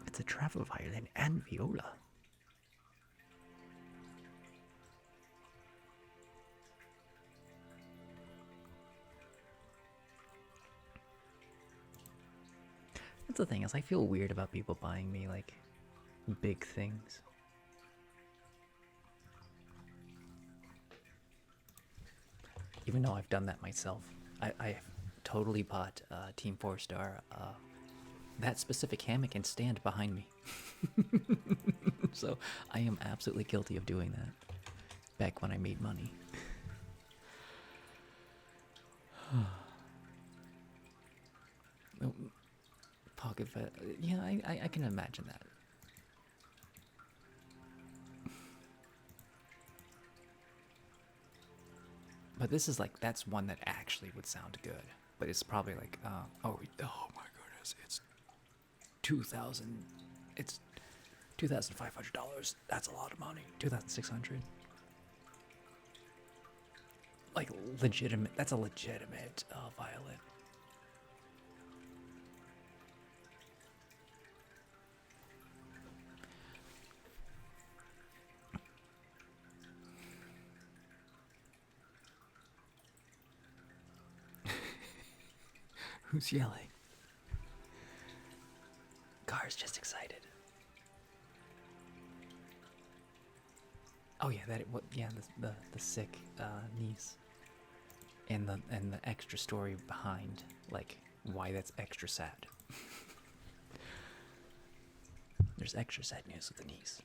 Speaker 1: It's a travel violin and viola. That's the thing is I feel weird about people buying me like big things. Even though I've done that myself. I totally bought Team 4-Star that specific hammock and stand behind me. So I am absolutely guilty of doing that back when I made money. Pocket vet. Yeah, I can imagine that. But this is like, that's one that actually would sound good. But it's probably like, oh my goodness, it's $2,500. That's a lot of money. $2,600. Like legitimate. That's a legitimate violin. Who's yelling? Car's just excited. Oh yeah, the sick niece, and the extra story behind like why that's extra sad. There's extra sad news with the niece.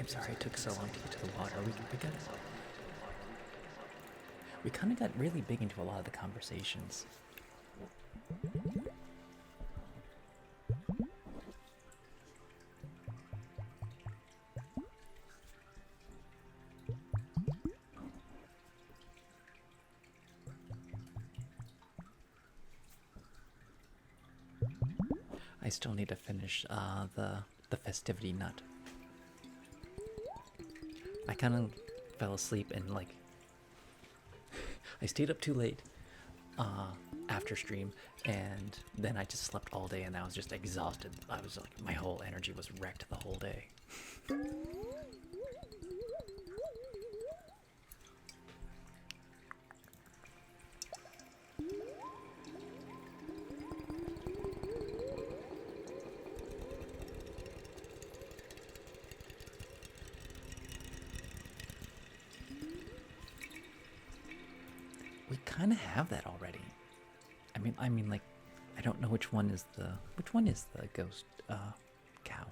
Speaker 1: I'm sorry it took so long to get to the water. We kind of got really big into a lot of the conversations. I still need to finish the festivity nut. I kind of fell asleep and like I stayed up too late after stream, and then I just slept all day, and I was just exhausted. I was like, my whole energy was wrecked the whole day. We kind of have that already. I mean, like, I don't know which one is the ghost cow.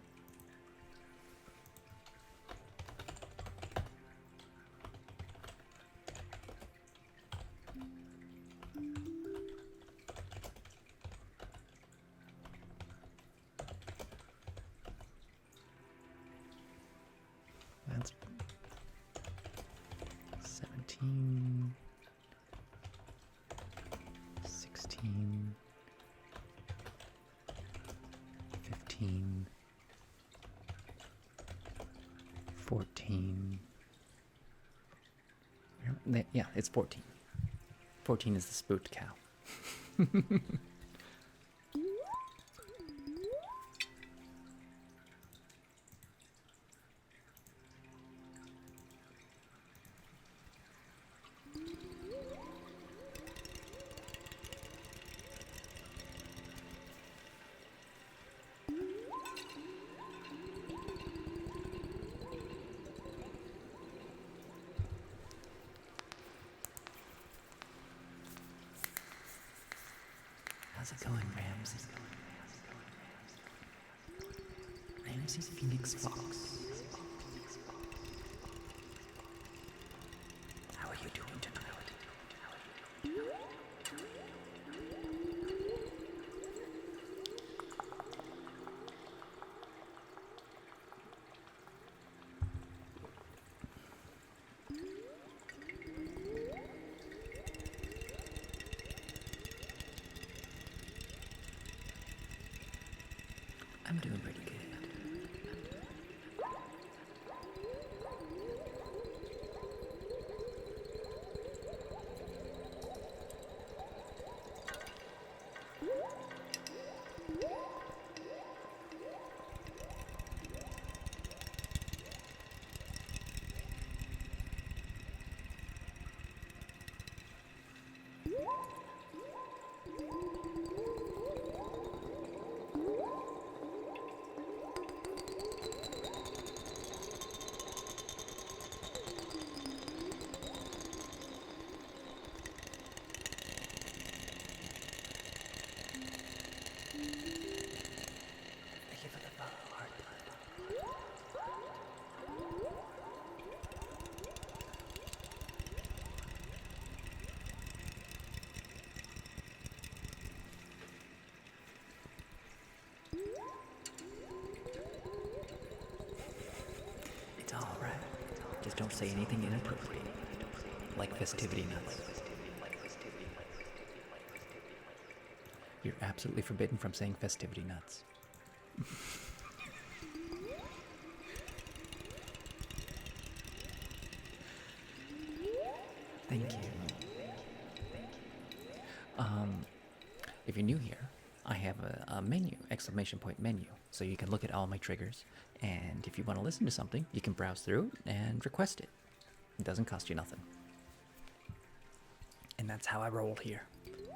Speaker 1: That's 17. 16, 15, 14. Yeah, it's 14. 14 is the spooked cow. How's it going, Ramsey? Ramsey Phoenix Fox. How are you doing tonight? I'm doing pretty good. It's alright. Just don't say anything inappropriate. Like festivity nuts. You're absolutely forbidden from saying festivity nuts. Thank you. If you're new here, I have a menu, exclamation point menu, so you can look at all my triggers, and if you want to listen to something, you can browse through it and request it. It doesn't cost you nothing. And that's how I roll here.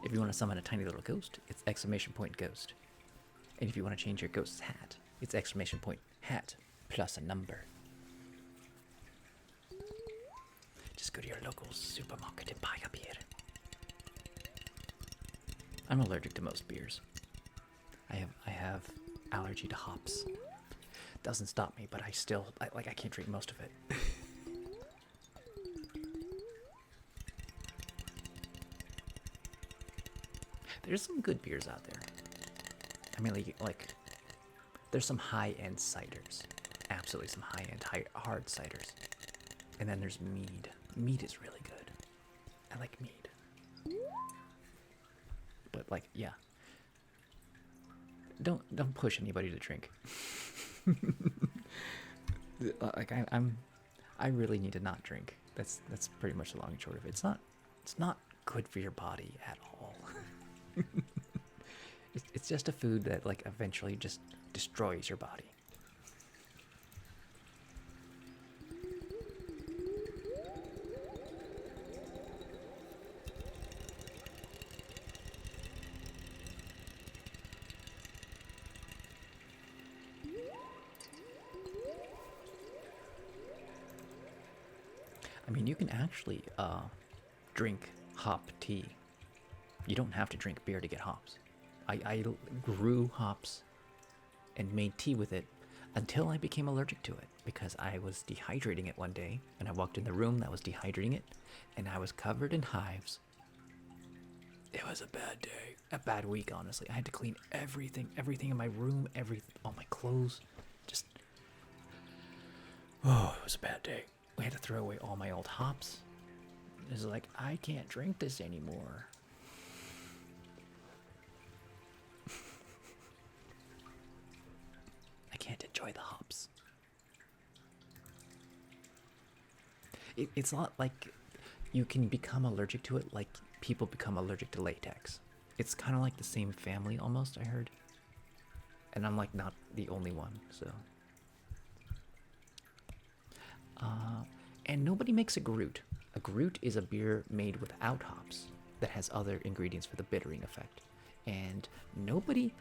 Speaker 1: If you want to summon a tiny little ghost, it's exclamation point ghost. And if you want to change your ghost's hat, it's exclamation point hat plus a number. Just go to your local supermarket and buy a beer. I'm allergic to most beers. I have allergy to hops. doesn't stop me, but I can't drink most of it. There's some good beers out there. I mean, like there's some high-end ciders. Absolutely some high-end, hard ciders. And then there's mead. Mead is really good. I like mead. But like, yeah. Don't push anybody to drink. Like I really need to not drink. That's pretty much the long and short of it. It's not good for your body at all. It's just a food that like eventually just destroys your body. I mean, you can actually drink hop tea. You don't have to drink beer to get hops. I grew hops and made tea with it until I became allergic to it because I was dehydrating it one day and I walked in the room that was dehydrating it and I was covered in hives. It was a bad day, a bad week, honestly. I had to clean everything in my room, all my clothes. Just, oh, it was a bad day. We had to throw away all my old hops. It was like, I can't drink this anymore. I can't enjoy the hops. It's not like you can become allergic to it like people become allergic to latex. It's kind of like the same family almost, I heard. And I'm like not the only one, so. And nobody makes a Groot. A Groot is a beer made without hops that has other ingredients for the bittering effect. And nobody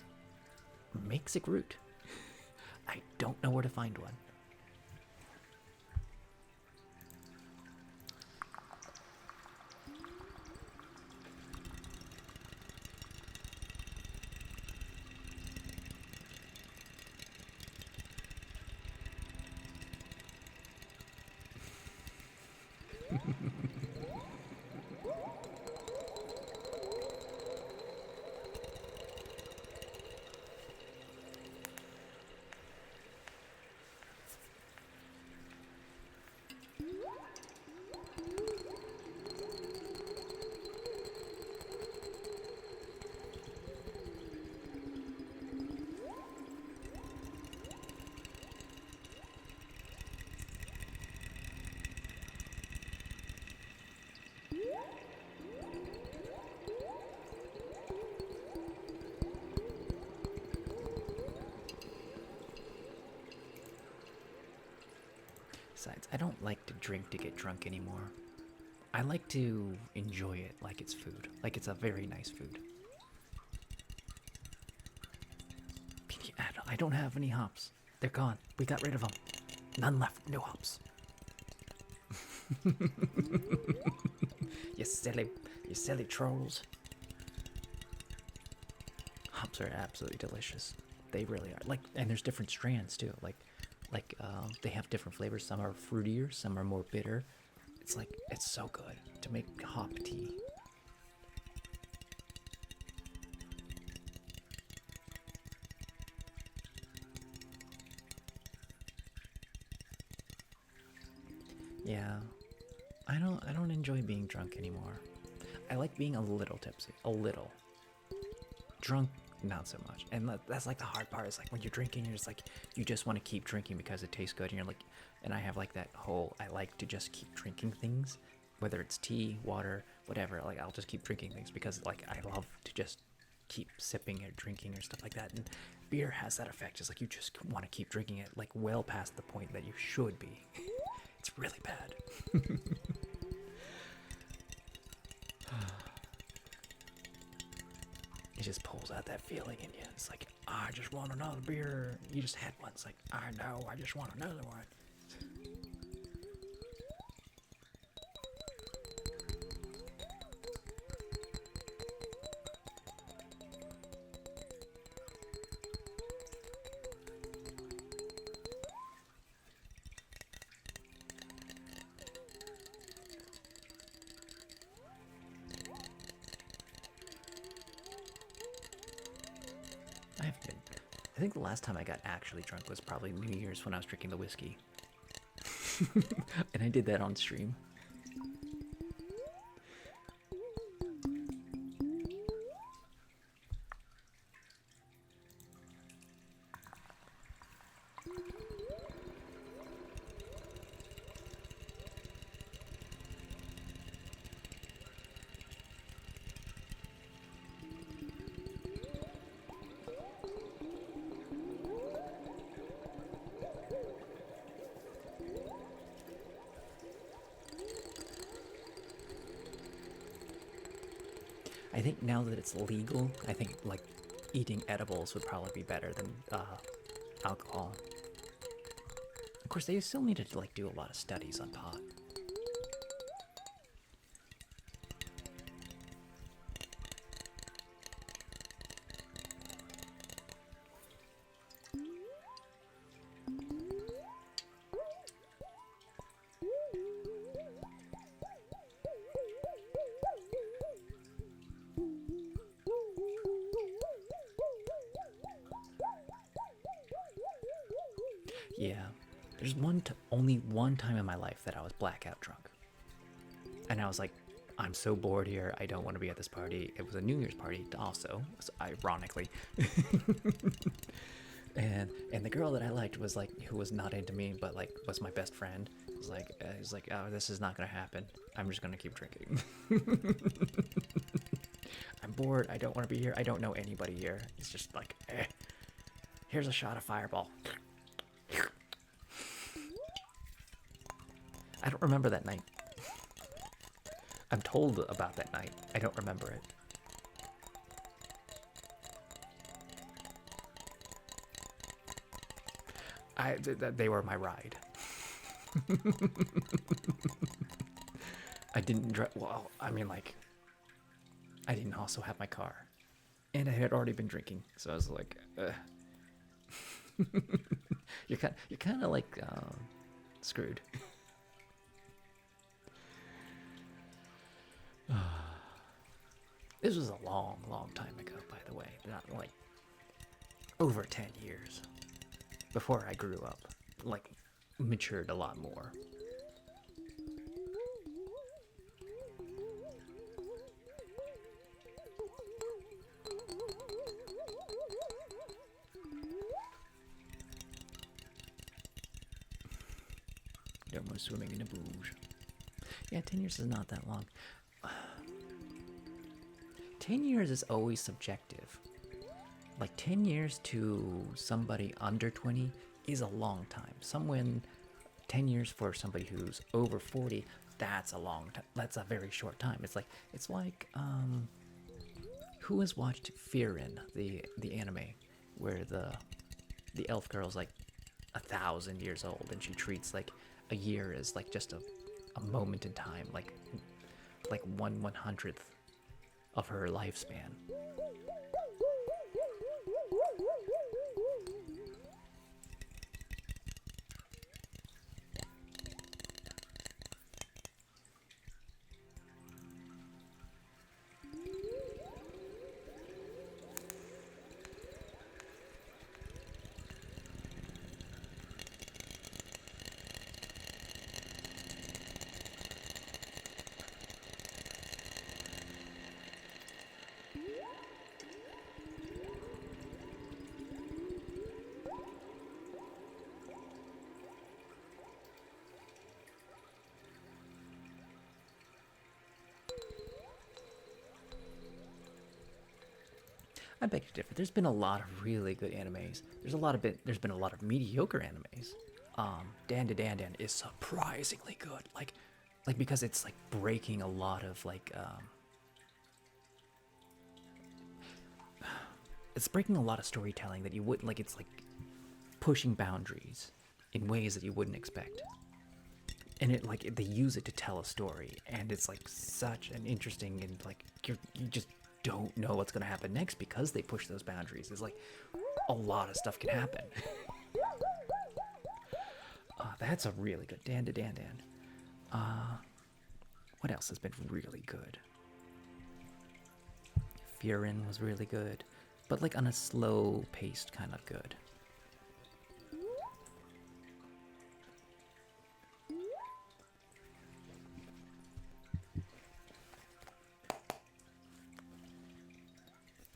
Speaker 1: makes a Groot. I don't know where to find one. Besides, I don't like to drink to get drunk anymore. I like to enjoy it like it's food, like it's a very nice food. I don't have any hops. They're gone. We got rid of them. None left. No hops. You silly trolls. Hops are absolutely delicious. They really are. Like, and there's different strands too. They have different flavors. Some are fruitier, some are more bitter. It's so good to make hop tea. Yeah, I don't enjoy being drunk anymore. I like being a little tipsy, a little. Drunk, not so much. And that's like the hard part. Is like when you're drinking, you're just like you just want to keep drinking because it tastes good, and you're like, and I have like that whole I like to just keep drinking things, whether it's tea, water, whatever. Like I'll just keep drinking things because like I love to just keep sipping or drinking or stuff like that. And beer has that effect. It's like you just want to keep drinking it like well past the point that you should be. It's really bad. It just pulls out that feeling in you. It's like, I just want another beer. You just had one. It's like, I know, I just want another one. I think the last time I got actually drunk was probably New Year's when I was drinking the whiskey. And I did that on stream. I think now that it's legal, I think like eating edibles would probably be better than alcohol. Of course, they still need to like do a lot of studies on pot. Yeah, there's only one time in my life that I was blackout drunk, and I was like, I'm so bored here. I don't want to be at this party. It was a New Year's party, also, ironically. And the girl that I liked was like, who was not into me, but like was my best friend. Was like, oh, this is not gonna happen. I'm just gonna keep drinking. I'm bored. I don't want to be here. I don't know anybody here. It's just like, here's a shot of Fireball. I don't remember that night. I'm told about that night. I don't remember it. They were my ride. I didn't drive. Well, I mean, like, I didn't also have my car, and I had already been drinking, so I was like, you're kind of like screwed. This was a long, long time ago, by the way. Not like over 10 years before I grew up, like matured a lot more. No more swimming in the booze. Yeah, 10 years is not that long. 10 years is always subjective. Like 10 years to somebody under 20 is a long time. Someone 10 years for somebody who's over 40, that's a long time. That's a very short time. It's like who has watched Fearin', the anime where the elf girl's like 1,000 years old and she treats like a year as like just a moment in time, like 1/100th of her lifespan. I beg to differ. There's been a lot of really good animes. There's been a lot of mediocre animes. Dan to Dan Dan is surprisingly good. Like because it's like breaking a lot of like it's breaking a lot of storytelling that you wouldn't like. It's like pushing boundaries in ways that you wouldn't expect. And it like they use it to tell a story, and it's like such an interesting and like you just don't know what's gonna happen next because they push those boundaries. It's like a lot of stuff can happen. That's a really good Dan to Dan Dan. What else has been really good? Fearin' was really good. but like on a slow paced kind of good.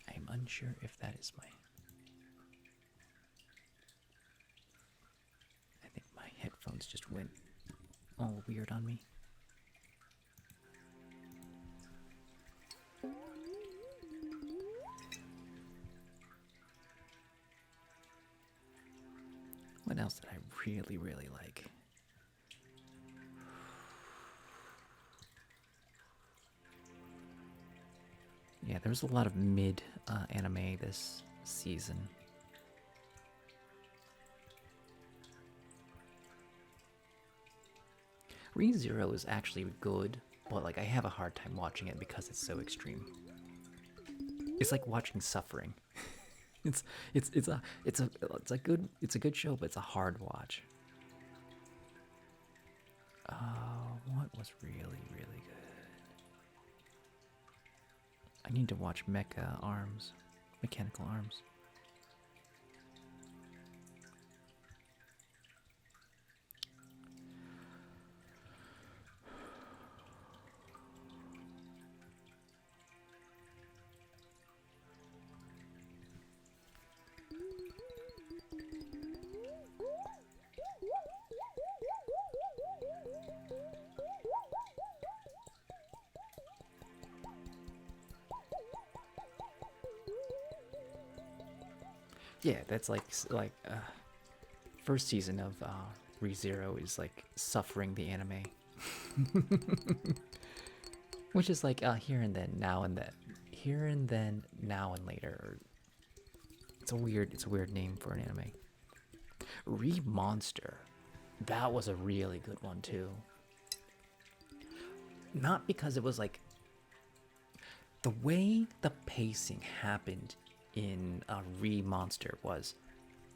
Speaker 1: I'm unsure if that is my... I think my headphones just went all weird on me. What else did I really, really like? Yeah, there was a lot of mid anime this season. ReZero is actually good, but like I have a hard time watching it because it's so extreme. It's like watching suffering. it's a good show, but it's a hard watch. What was really, really good? I need to watch Mechanical Arms. Yeah, that's like first season of ReZero is like suffering the anime, which is like here and then, now and then, here and then, now and later. It's a weird name for an anime. Monster, that was a really good one too. Not because it was like the way the pacing happened in Monster was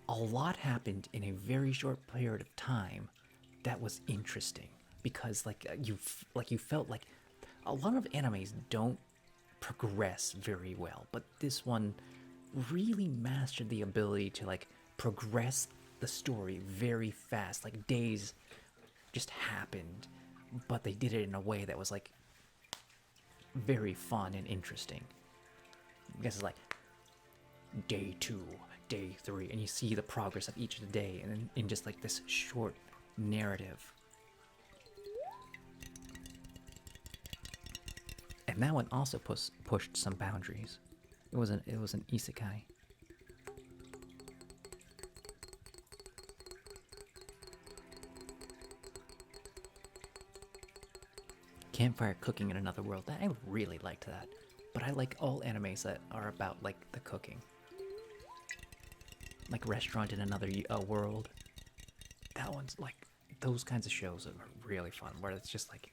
Speaker 1: a lot happened in a very short period of time that was interesting because you felt like a lot of animes don't progress very well, but this one really mastered the ability to like progress the story very fast. Like days just happened, but they did it in a way that was like very fun and interesting. I guess it's like day 2, day 3, and you see the progress of each of the day, and in just like this short narrative. And that one also pushed some boundaries. It was an isekai. Campfire cooking in another world. I really liked that. But I like all animes that are about like the cooking. Like Restaurant in Another World. That one's like, those kinds of shows are really fun, where it's just like,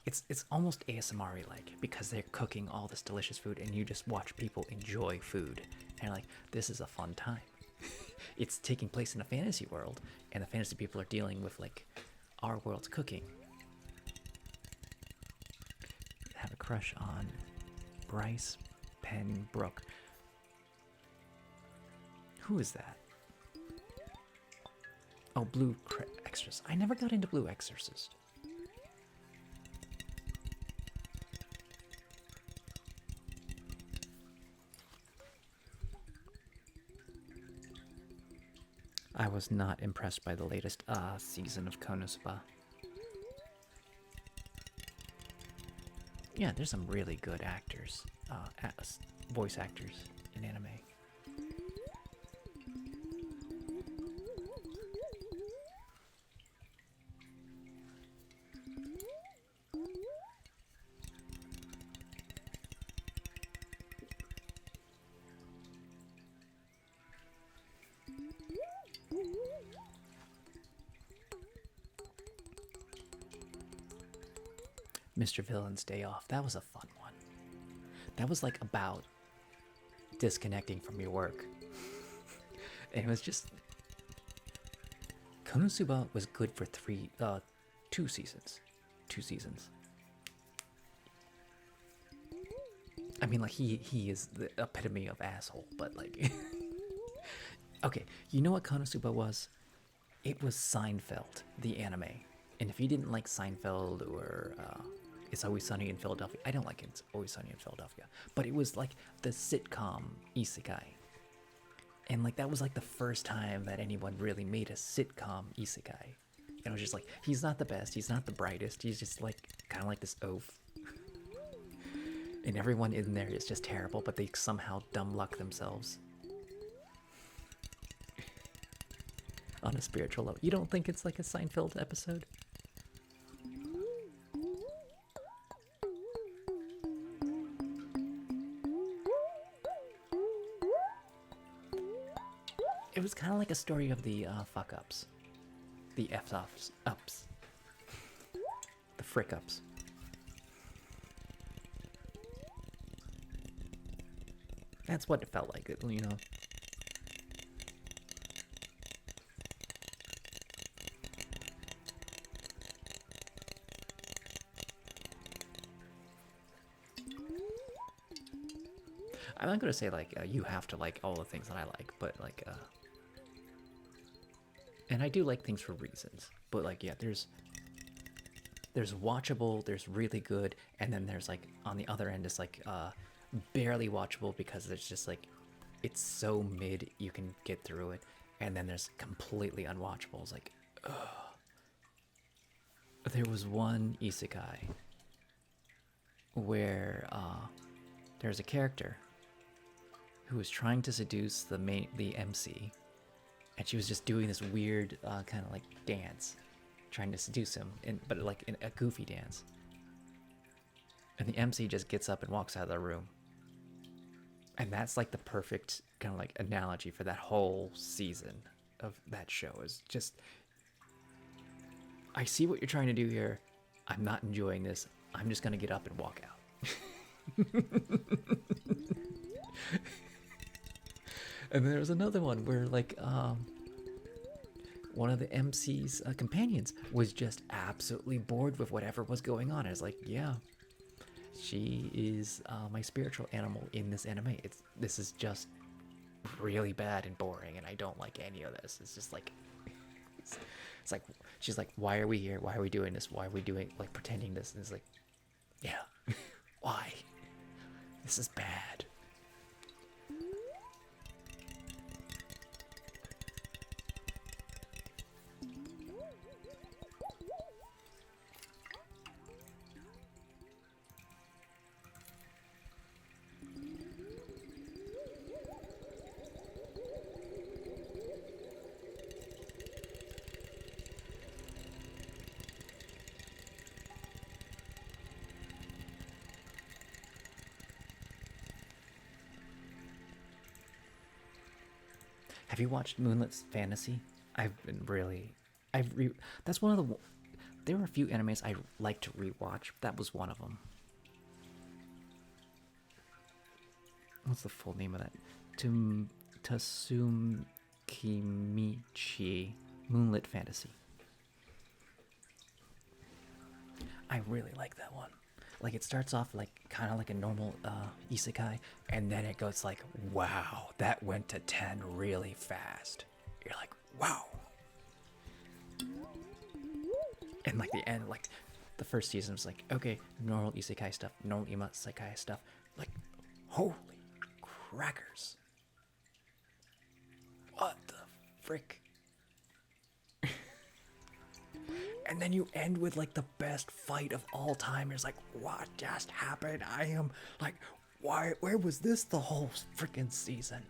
Speaker 1: it's almost ASMR-y like, because they're cooking all this delicious food and you just watch people enjoy food. And you're like, this is a fun time. It's taking place in a fantasy world, and the fantasy people are dealing with like our world's cooking. I have a crush on Bryce Penbrook. Who is that? Oh, Blue Exorcist. I never got into Blue Exorcist. I was not impressed by the latest season of Konosuba. Yeah, there's some really good actors, voice actors in anime. Mr. Villain's Day Off, that was a fun one. That was like about disconnecting from your work. And it was just... Konosuba was good for 2 seasons. 2 seasons. I mean, like he is the epitome of asshole, but like, okay, you know what Konosuba was? It was Seinfeld, the anime. And if you didn't like Seinfeld or It's Always Sunny in Philadelphia, I don't like It's Always Sunny in Philadelphia, but it was like the sitcom isekai. And like that was like the first time that anyone really made a sitcom isekai. And I was just like, he's not the best, he's not the brightest, he's just like kind of like this oaf. And everyone in there is just terrible, but they somehow dumb luck themselves. On a spiritual level. You don't think it's like a Seinfeld episode? It was kind of like a story of the fuck ups. The ups. The frick ups. That's what it felt like, you know. I'm not gonna say like you have to like all the things that I like, but like, and I do like things for reasons. But like, yeah, there's watchable, there's really good, and then there's like on the other end, it's like barely watchable because it's just like it's so mid you can get through it, and then there's completely unwatchable. It's like, ugh. There was one isekai where there's a character who was trying to seduce the MC, and she was just doing this weird kind of like dance, trying to seduce him, but like in a goofy dance. And the MC just gets up and walks out of the room. And that's like the perfect kind of like analogy for that whole season of that show. Is just, I see what you're trying to do here. I'm not enjoying this. I'm just gonna get up and walk out. And there was another one where like one of the MC's companions was just absolutely bored with whatever was going on. I was like, yeah, she is my spiritual animal in this anime. This is just really bad and boring, and I don't like any of this. It's just like, it's like, she's like, why are we here? Why are we doing this? Why are we doing, like, pretending this? And it's like, yeah, why? This is bad. Have you watched Moonlit Fantasy? I've been really, that's one of the, there were a few animes I like to rewatch. That was one of them. What's the full name of that? Tasum Kimichi, Moonlit Fantasy. I really like that one. Like, it starts off like kind of like a normal isekai, and then it goes like, wow, that went to 10 really fast. You're like, wow. And like the end, like the first season was like, okay, normal isekai stuff, normal isekai stuff. Like, holy crackers. What the frick? And then you end with like the best fight of all time. It's like, what just happened? I am like, why? Where was this the whole freaking season?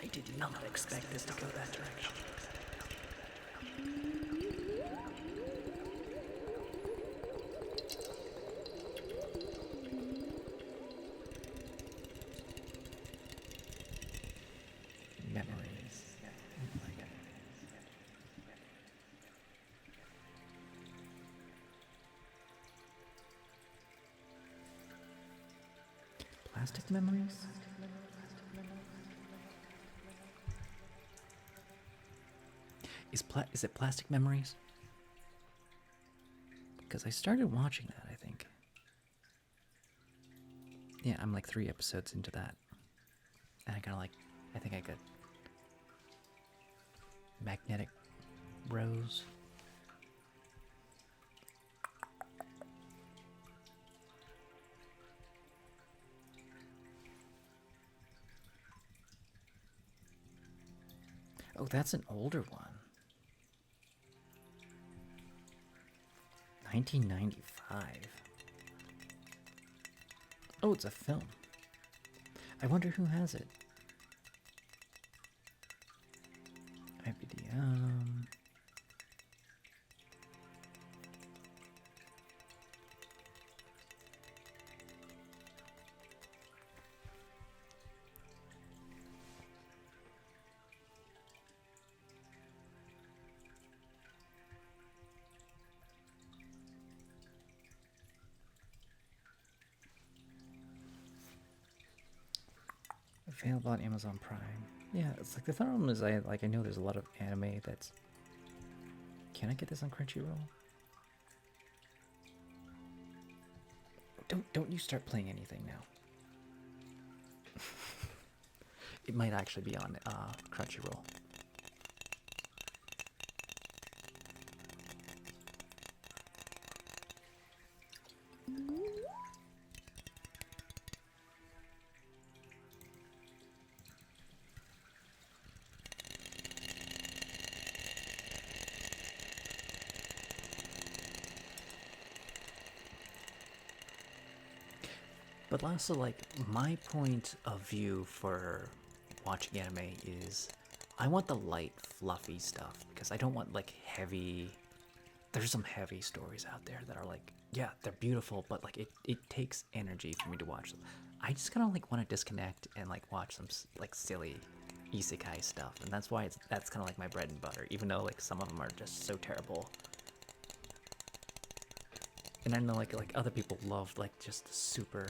Speaker 1: I did not expect this to go that direction. Memories. Plastic memories? Is it plastic memories? Because I started watching that, I think. Yeah, I'm like 3 episodes into that. And I kind of like, I think I got Magnetic Rose. Oh, that's an older one. 1995. Oh, it's a film. I wonder who has it. IBD. Available on Amazon Prime. Yeah, it's like the problem is I know there's a lot of anime that's. Can I get this on Crunchyroll? Don't you start playing anything now. It might actually be on Crunchyroll. But also, like, my point of view for watching anime is I want the light, fluffy stuff because I don't want, like, heavy. There's some heavy stories out there that are, like, yeah, they're beautiful, but, like, it takes energy for me to watch them. I just kind of, like, want to disconnect and, like, watch some, like, silly isekai stuff. And that's why that's kind of, like, my bread and butter, even though, like, some of them are just so terrible. And I know, like other people love, like, just the super.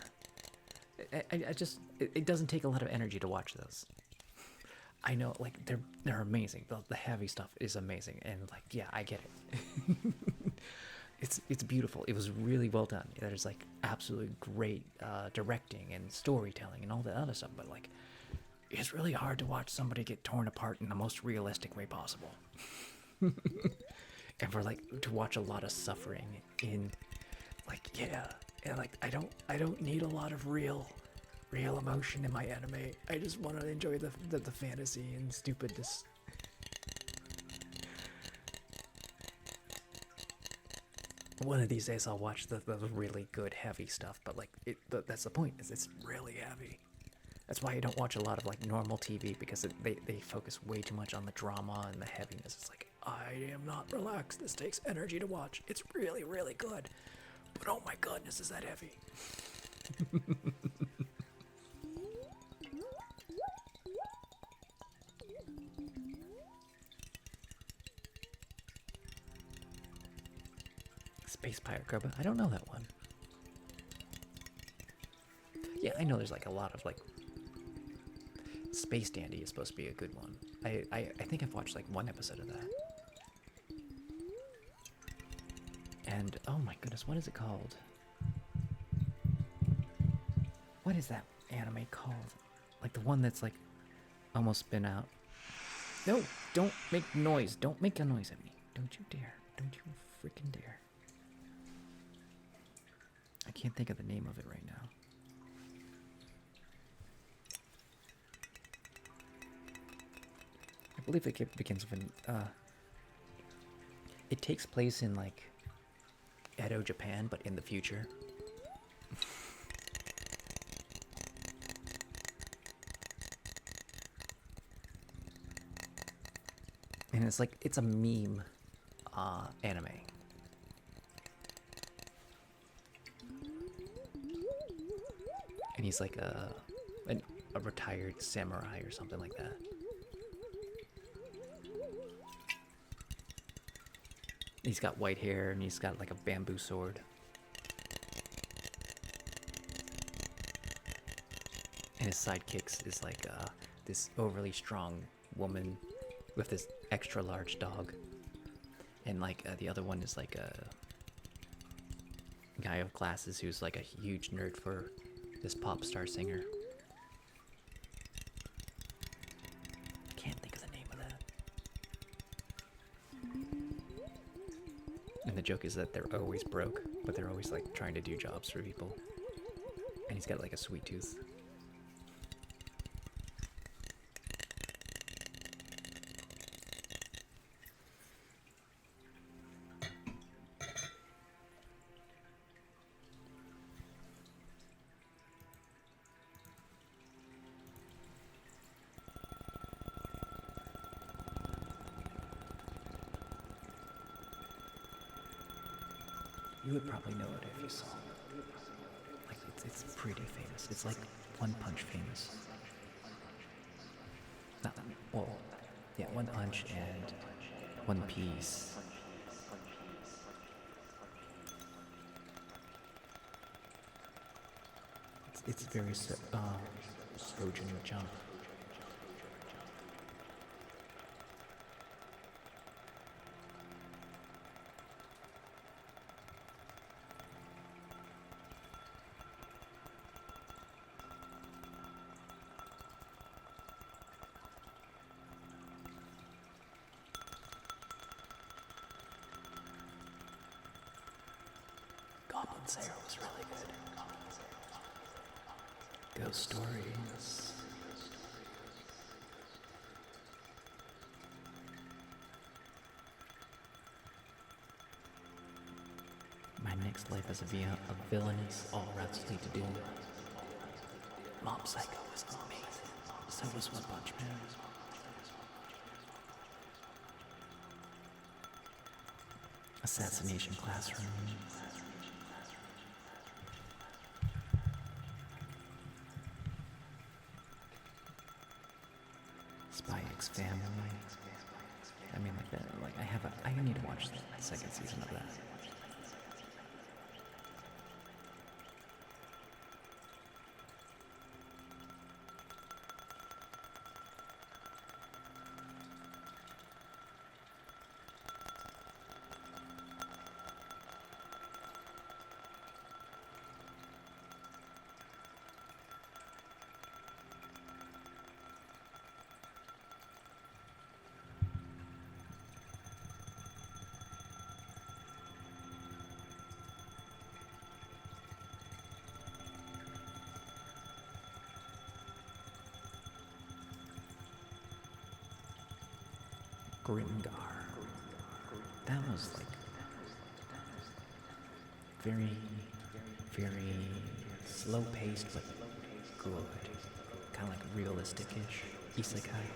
Speaker 1: I just it doesn't take a lot of energy to watch those. I know, like they're amazing. The heavy stuff is amazing, and like yeah, I get it. It's beautiful. It was really well done. There's like absolutely great directing and storytelling and all that other stuff. But like, it's really hard to watch somebody get torn apart in the most realistic way possible. And for like to watch a lot of suffering in like yeah. And like I don't need a lot of real emotion in my anime. I just want to enjoy the fantasy and stupidness. One of these days I'll watch the really good heavy stuff, but like that's the point, is it's really heavy. That's why I don't watch a lot of like normal TV, because they focus way too much on the drama and the heaviness. It's like, I am not relaxed. This takes energy to watch. It's really, really good. But oh my goodness, is that heavy? Space Pirate Cobra? I don't know that one. Yeah, I know there's like a lot of like. Space Dandy is supposed to be a good one. I think I've watched like one episode of that. And oh my goodness, what is it called? What is that anime called? Like the one that's like almost been out. No, don't make noise. Don't make a noise at me. Don't you dare. Don't you freaking dare. I can't think of the name of it right now. I believe it begins with an, it takes place in like Edo, Japan, but in the future. And it's like, it's a meme anime. And he's like a retired samurai or something like that. He's got white hair and he's got like a bamboo sword. And his sidekicks is like this overly strong woman with this extra large dog. And like the other one is like guy of glasses who's like a huge nerd for this pop star singer. Can't think of the name of that. And the joke is that they're always broke, but they're always like trying to do jobs for people. And he's got like a sweet tooth. You would probably know it if you saw it. Like, it's pretty famous. It's like One Punch famous. Not, well, yeah, One Punch and One Piece. It's very Sojin Jump. Goblin Slayer was really good. Ghost Stories. My next life as a villain is all routes lead to doom. Mob Psycho was amazing. So was One Punch Man. Assassination Classroom. Spy X Family. I mean, like that. Like I need to watch the second season of that. Grimgar. That was like very, very slow paced but good. Kind of like realistic-ish. Isekai.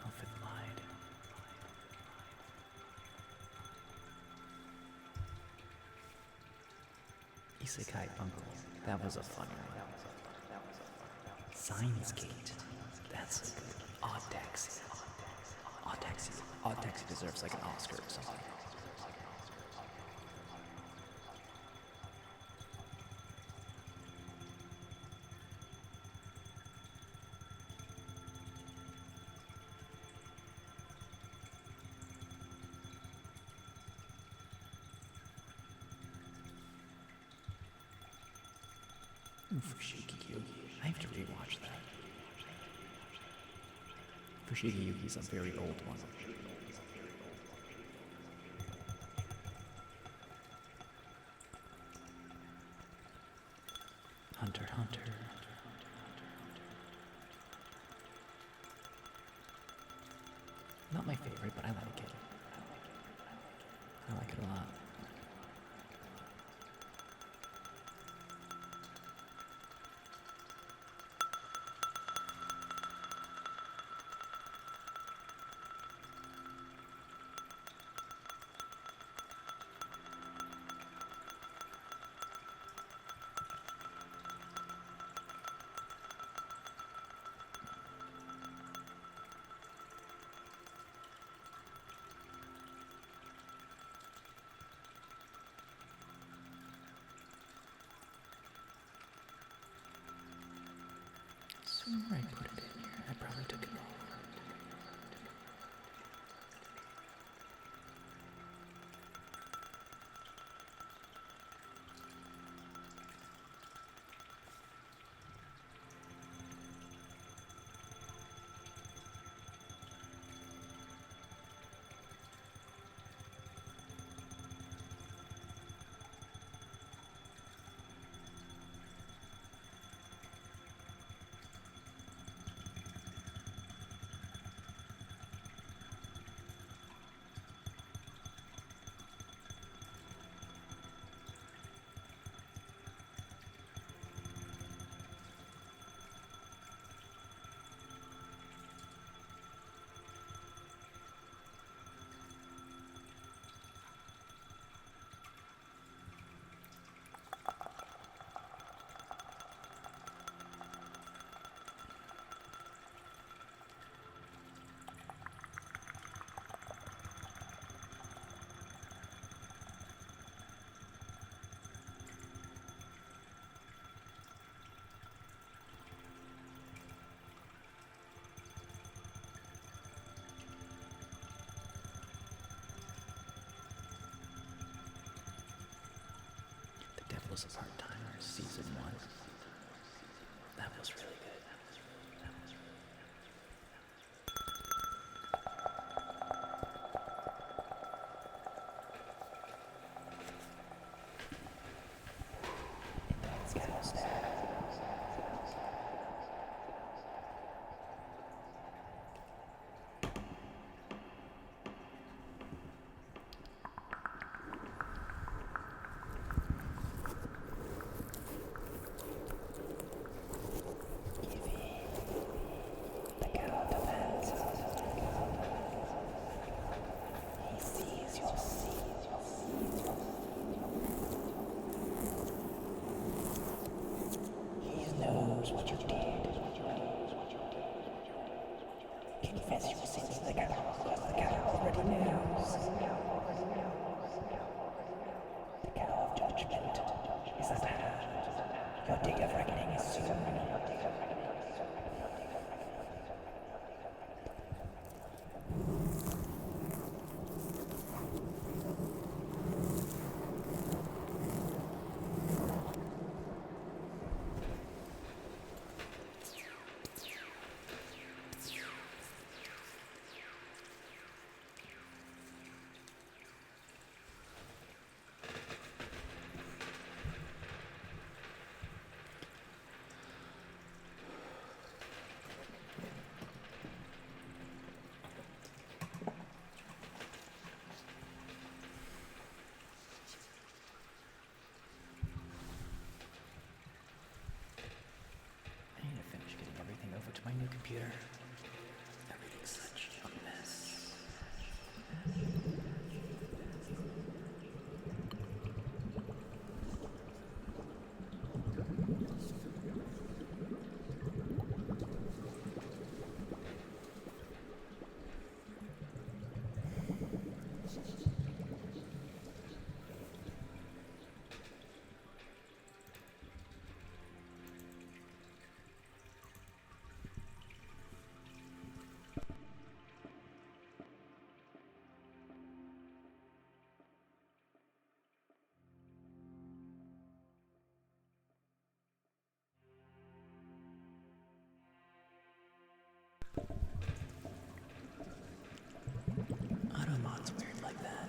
Speaker 1: Elfin Lied. Isekai Uncle. That was a funny one. Signs Gate. That's a good. Odd Taxi. Odd Taxi. Odd Taxi deserves like an Oscar or something. Fushigi Yugi. I have to rewatch that. Fushigi Yugi's a very old one. Hunter x Hunter. Not my favorite, but I like it. I like it a lot. swear I put it in here. I probably took it off. The Devil's a Part-Timer, Season 1. That was really good.
Speaker 2: Knows what you did. Confess your sins to the cow, because the cow already knows. The cow of judgment is at hand. Your day of reckoning is soon.
Speaker 1: I need to finish getting everything over to my new computer. Everything's such a mess. Automod's weird like that.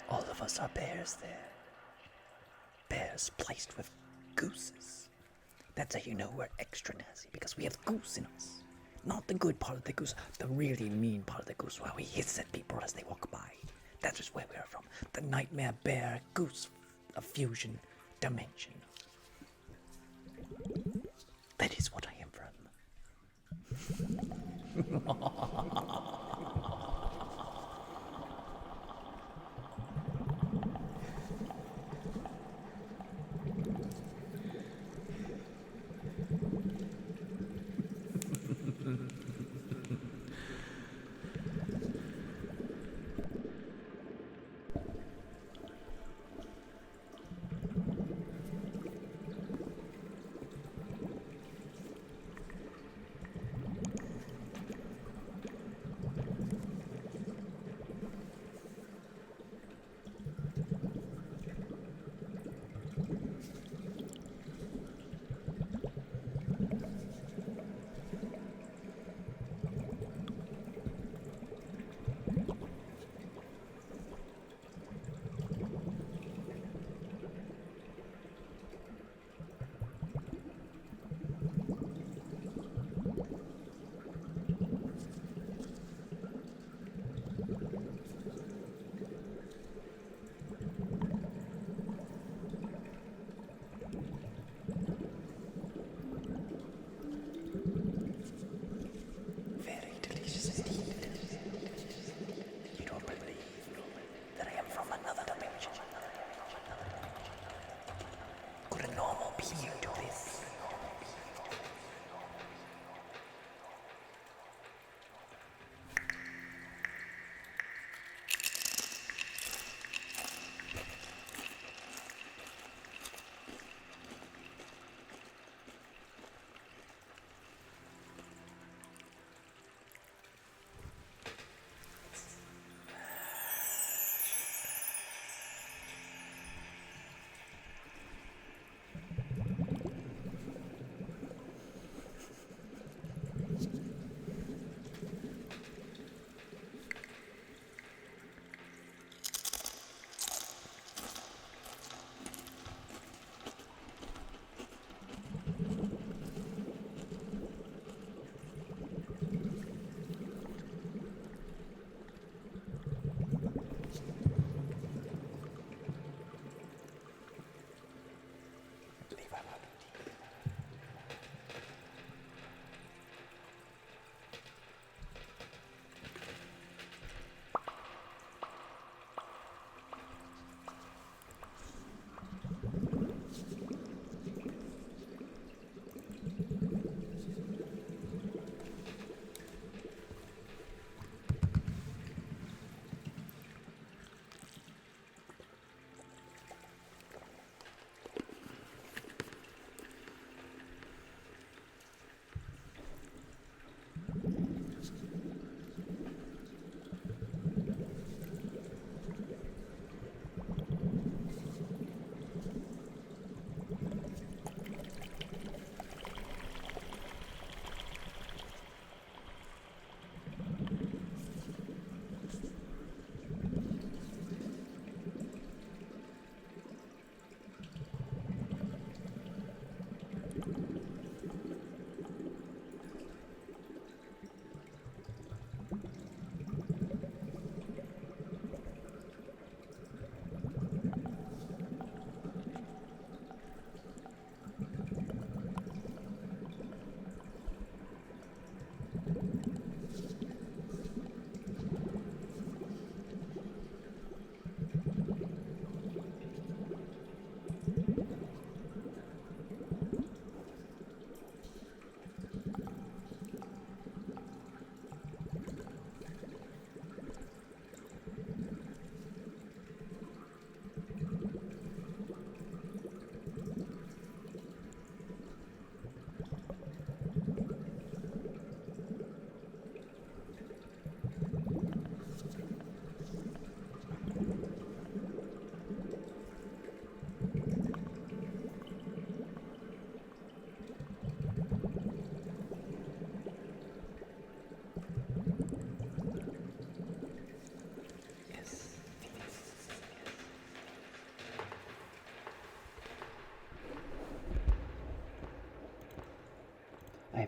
Speaker 2: All of us are bears there. Bears placed with gooses. That's how you know we're extra nasty, because we have goose in us. Not the good part of the goose, the really mean part of the goose where we hiss at people as they walk by. That is where we are from. The nightmare bear goose fusion dimension. That is what I am from.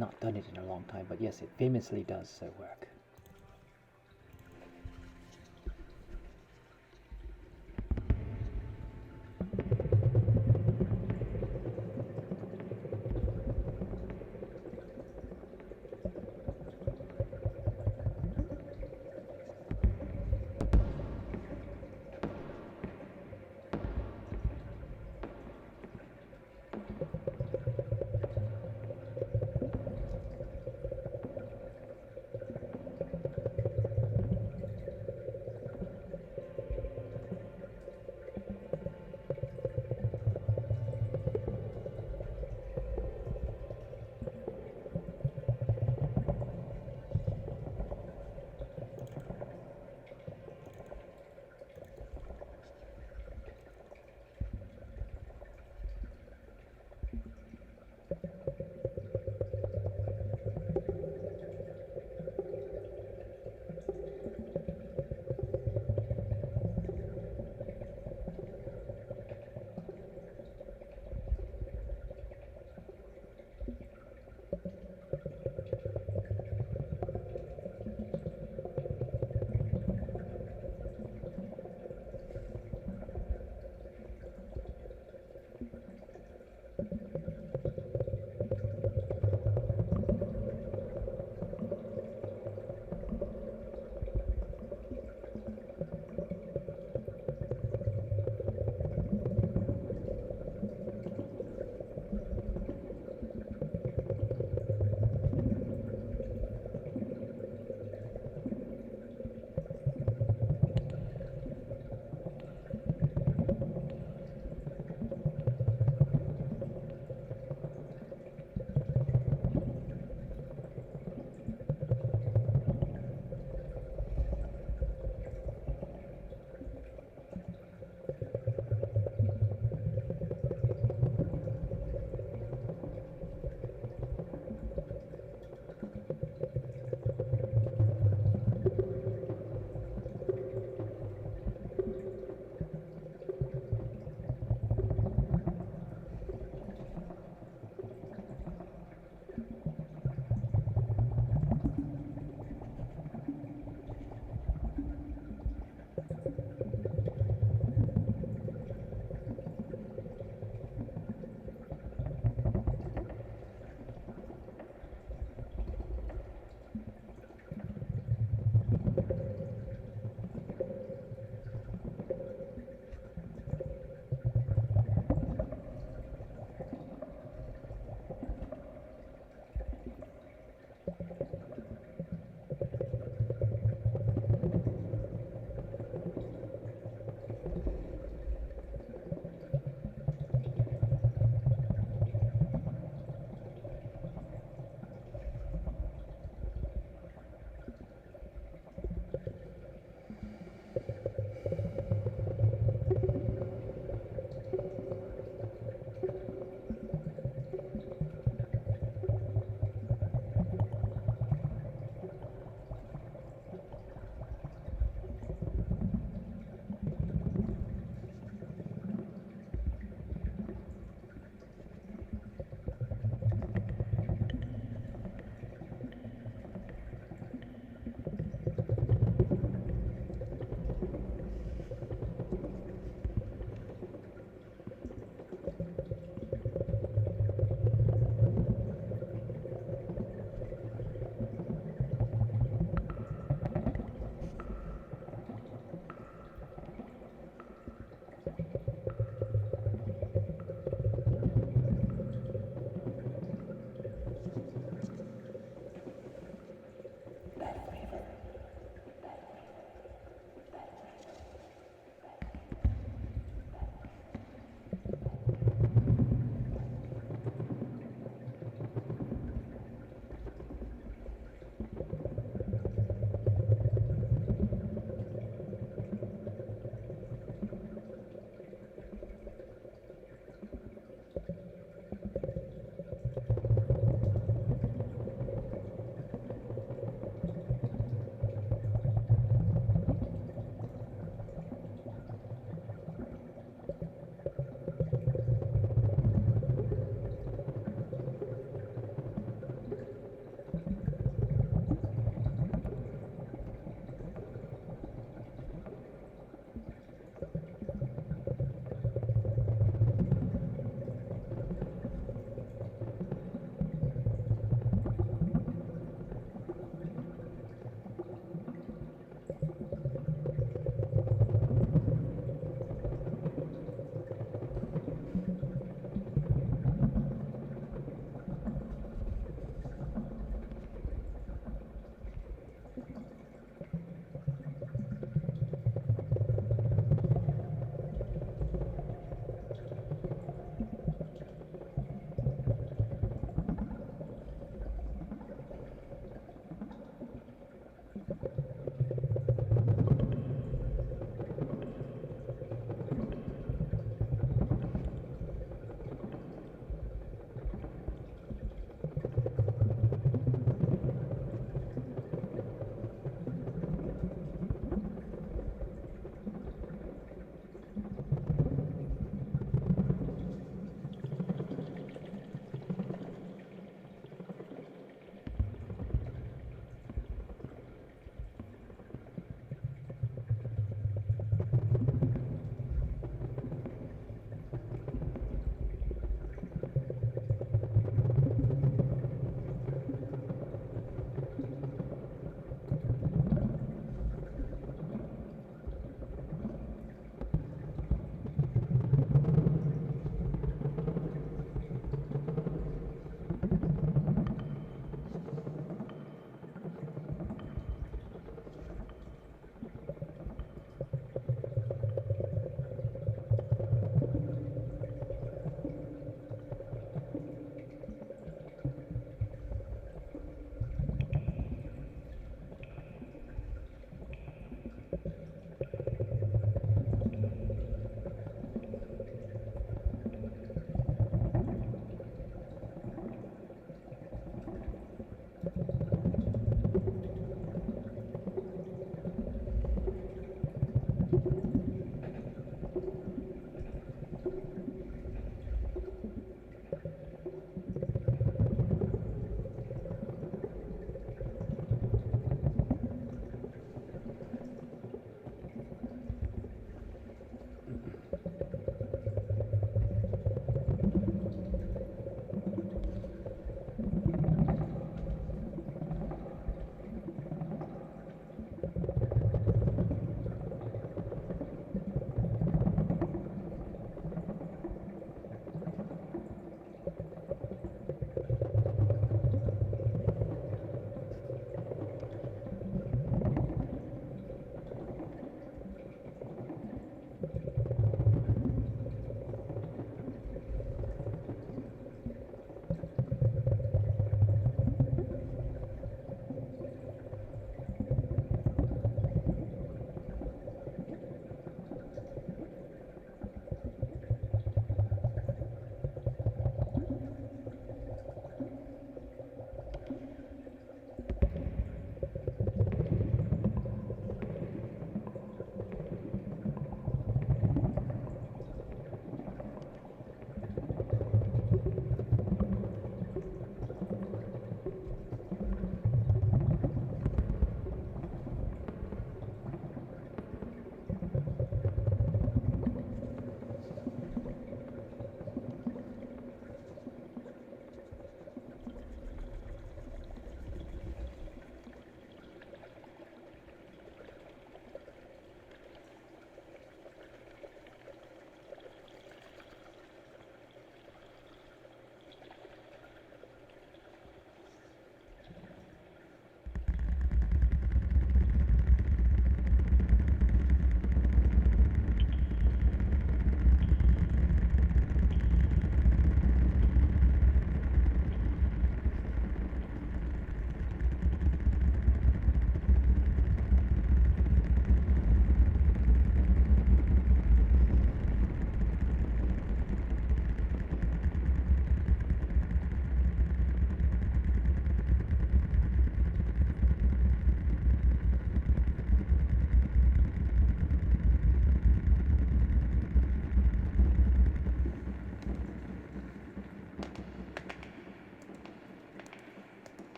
Speaker 2: not done it in a long time, but yes, it famously does work.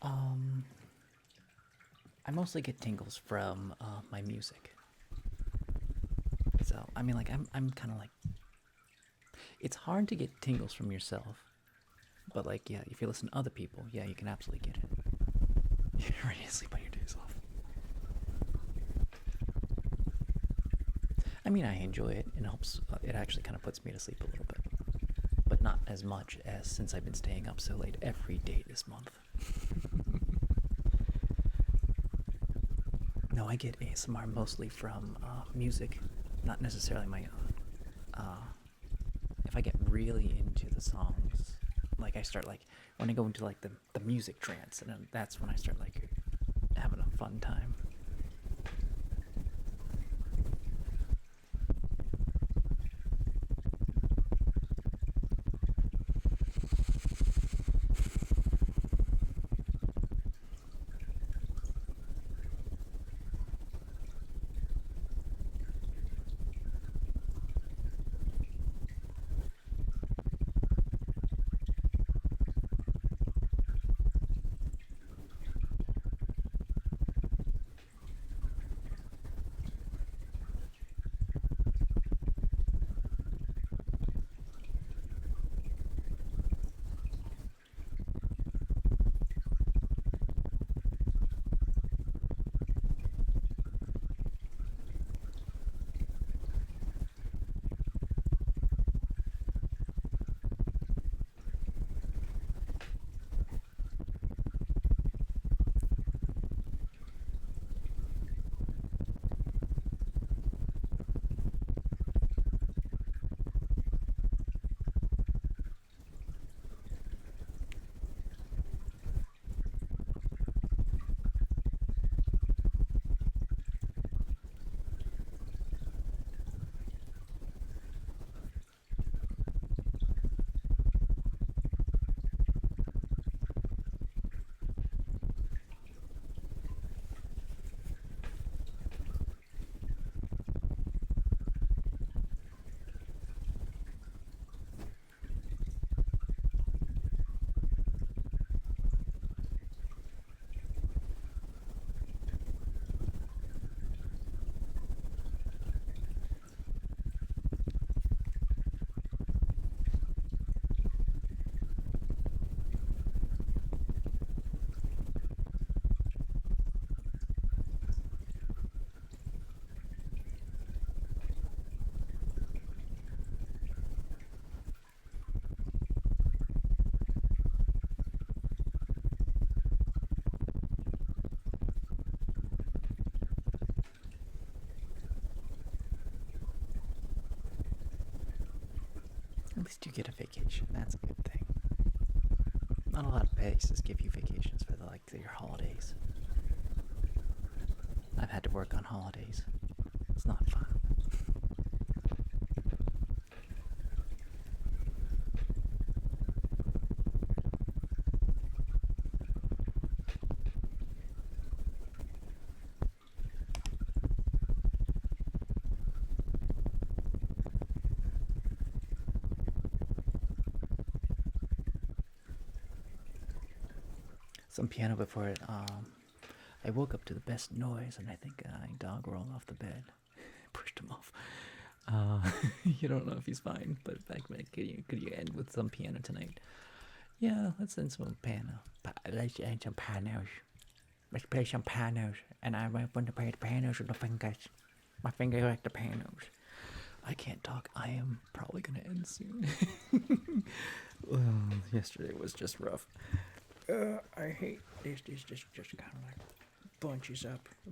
Speaker 1: Um, I mostly get tingles from my music. So I mean, like I'm kind of like it's hard to get tingles from yourself, but like yeah, if you listen to other people, yeah, you can absolutely get it. You're ready to sleep on your days off. I mean, I enjoy it. It helps. It actually kind of puts me to sleep a little bit, but not as much as since I've been staying up so late every day this month. No, I get ASMR mostly from music, not necessarily my own. If I get really into the songs, like I start like when I go into like the music trance, and then that's when I start like having a fun time. At least you get a vacation. That's a good thing. Not a lot of places give you vacations for your holidays. I've had to work on holidays. It's not fun. Some piano before it. I woke up to the best noise, and I think my dog rolled off the bed, pushed him off. You don't know if he's fine, but back could you end with some piano tonight? Yeah, let's end some piano. Let's end some pianos. Let's play some pianos, and I want to play the pianos with the fingers. My fingers like the pianos. I can't talk. I am probably gonna end soon. Well, yesterday was just rough. I hate this. This just kind of like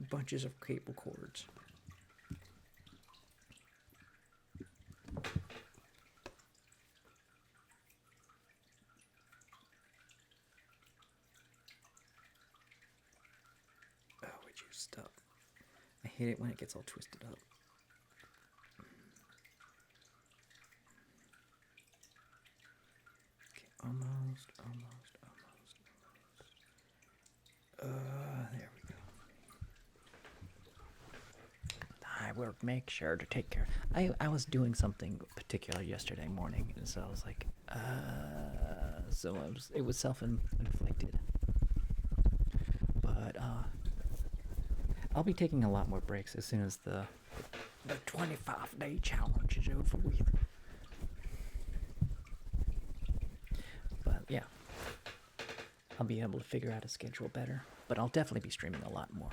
Speaker 1: bunches of cable cords. Oh, would you stop? I hate it when it gets all twisted up. Okay, almost. There we go. I will make sure to take care. I was doing something particular yesterday morning, and so I was like, so it was self-inflicted. I'll be taking a lot more breaks as soon as the
Speaker 2: 25-day challenge is over with.
Speaker 1: But yeah, I'll be able to figure out a schedule better. But I'll definitely be streaming a lot more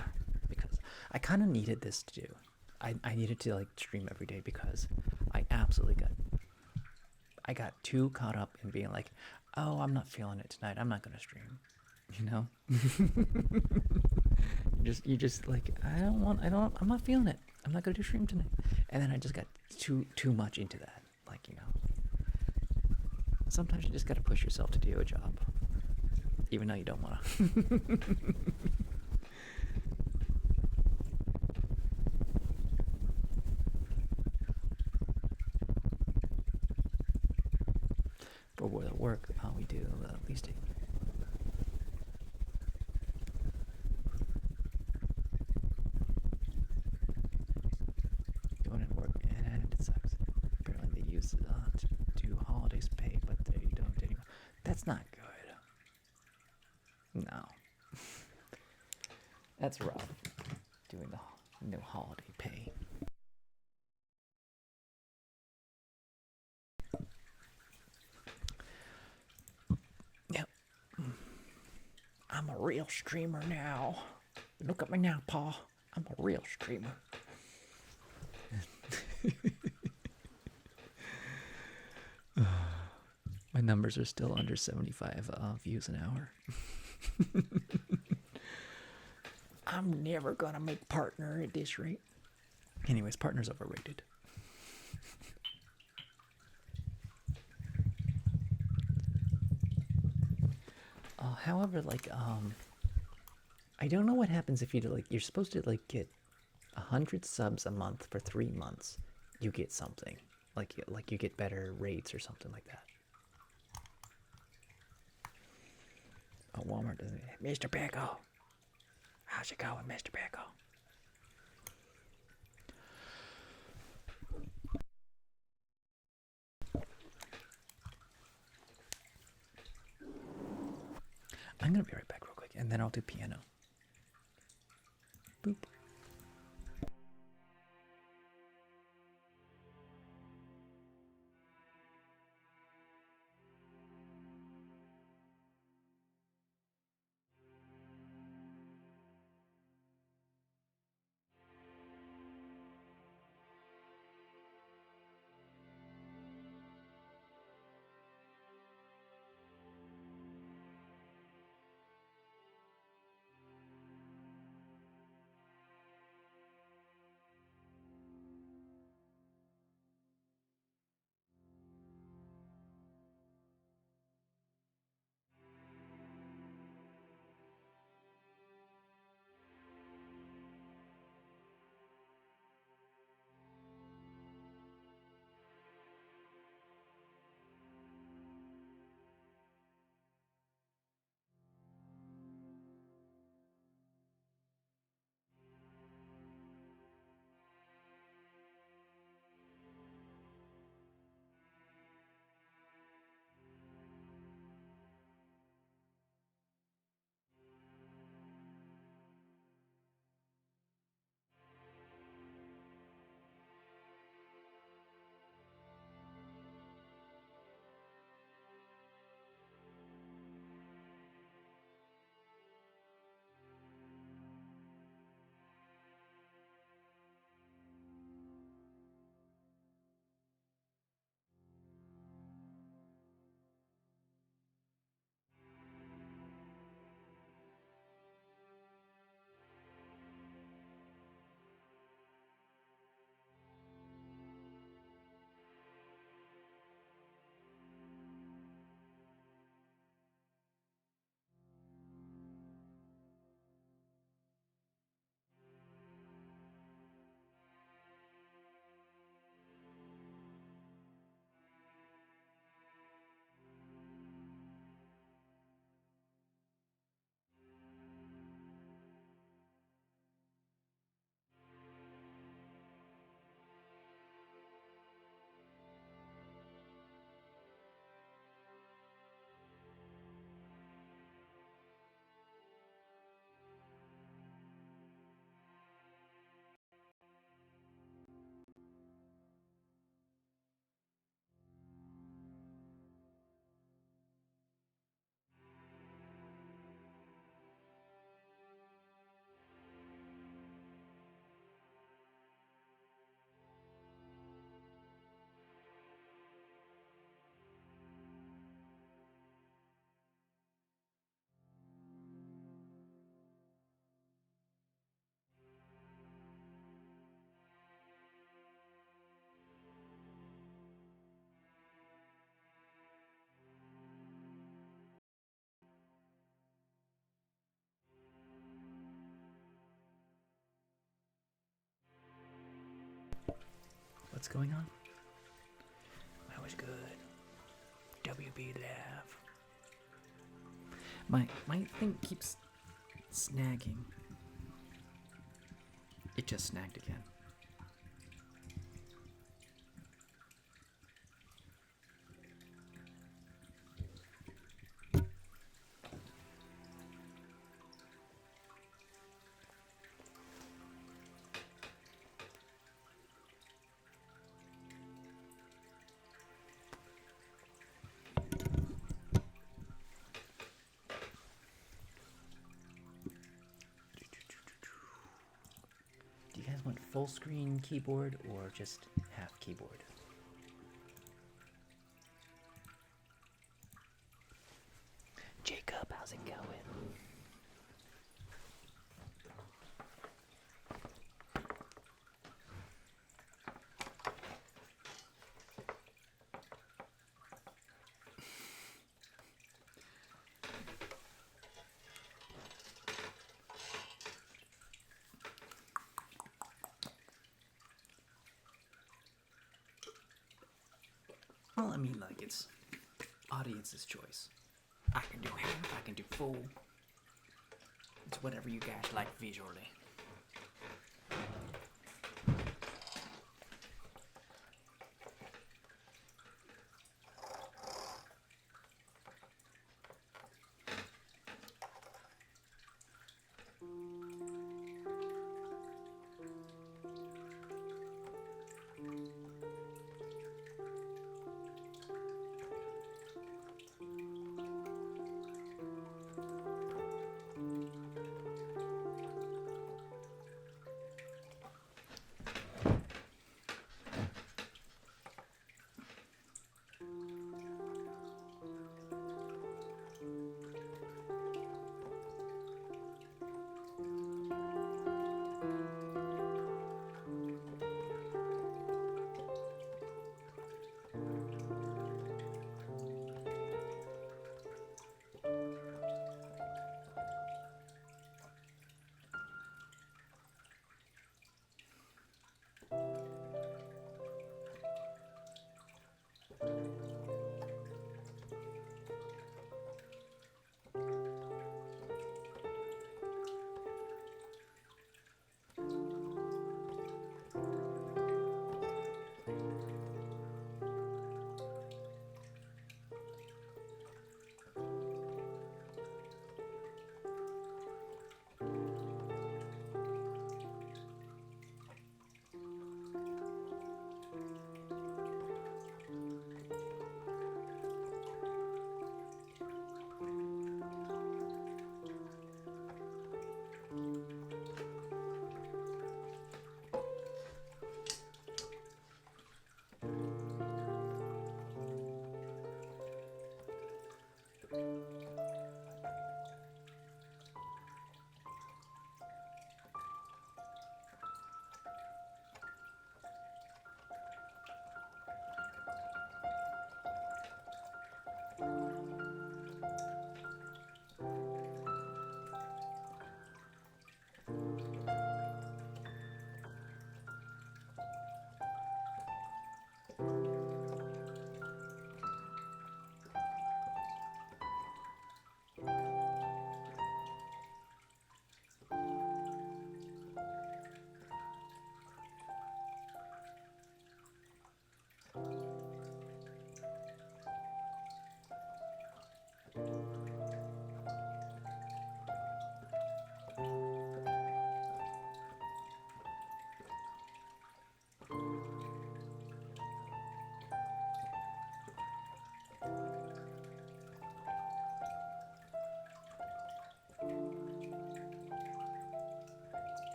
Speaker 1: because I kind of needed this to do. I needed to like stream every day because I absolutely got too caught up in being like, oh, I'm not feeling it tonight. I'm not gonna stream. You know? you just like I'm not feeling it. I'm not gonna do stream tonight. And then I just got too much into that. Like, you know. Sometimes you just gotta push yourself to do a job. Even though you don't wanna. For the work we do, at least going to work and it sucks. Apparently they use to do holidays pay, but they don't anymore. That's not good. No. That's rough. Doing the no holiday pay.
Speaker 2: Yep. I'm a real streamer now. Look at me now, Pa. I'm a real streamer.
Speaker 1: My numbers are still under 75 views an hour.
Speaker 2: I'm never gonna make partner at this rate.
Speaker 1: Anyways, partner's overrated. However, like, I don't know what happens if you do, like, you're supposed to like get 100 subs a month for 3 months. You get something like you get better rates or something like that.
Speaker 2: Oh, Walmart doesn't. Mr. Pickle. How's it going, Mr. Pickle?
Speaker 1: I'm gonna be right back real quick, and then I'll do piano. Boop. What's going on?
Speaker 2: That was good. WB laugh.
Speaker 1: My thing keeps snagging. It just snagged again. Do you guys want full screen keyboard or just half keyboard?
Speaker 2: Jacob, how's it going?
Speaker 1: Well, I mean, like, it's audience's choice. I can do half, I can do full. It's whatever you guys like visually.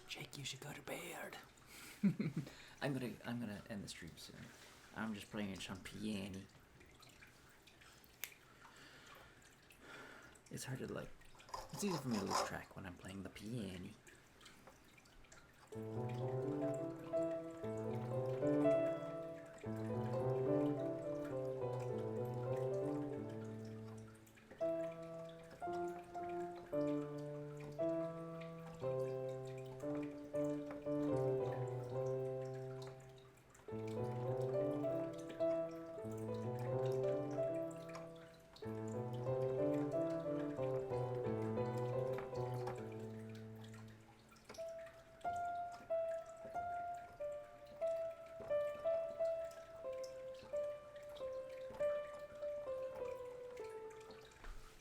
Speaker 1: Jake, you should go to bed. I'm gonna end the stream soon. I'm just playing some piano. It's hard to like. It's easy for me to lose track when I'm playing the piano.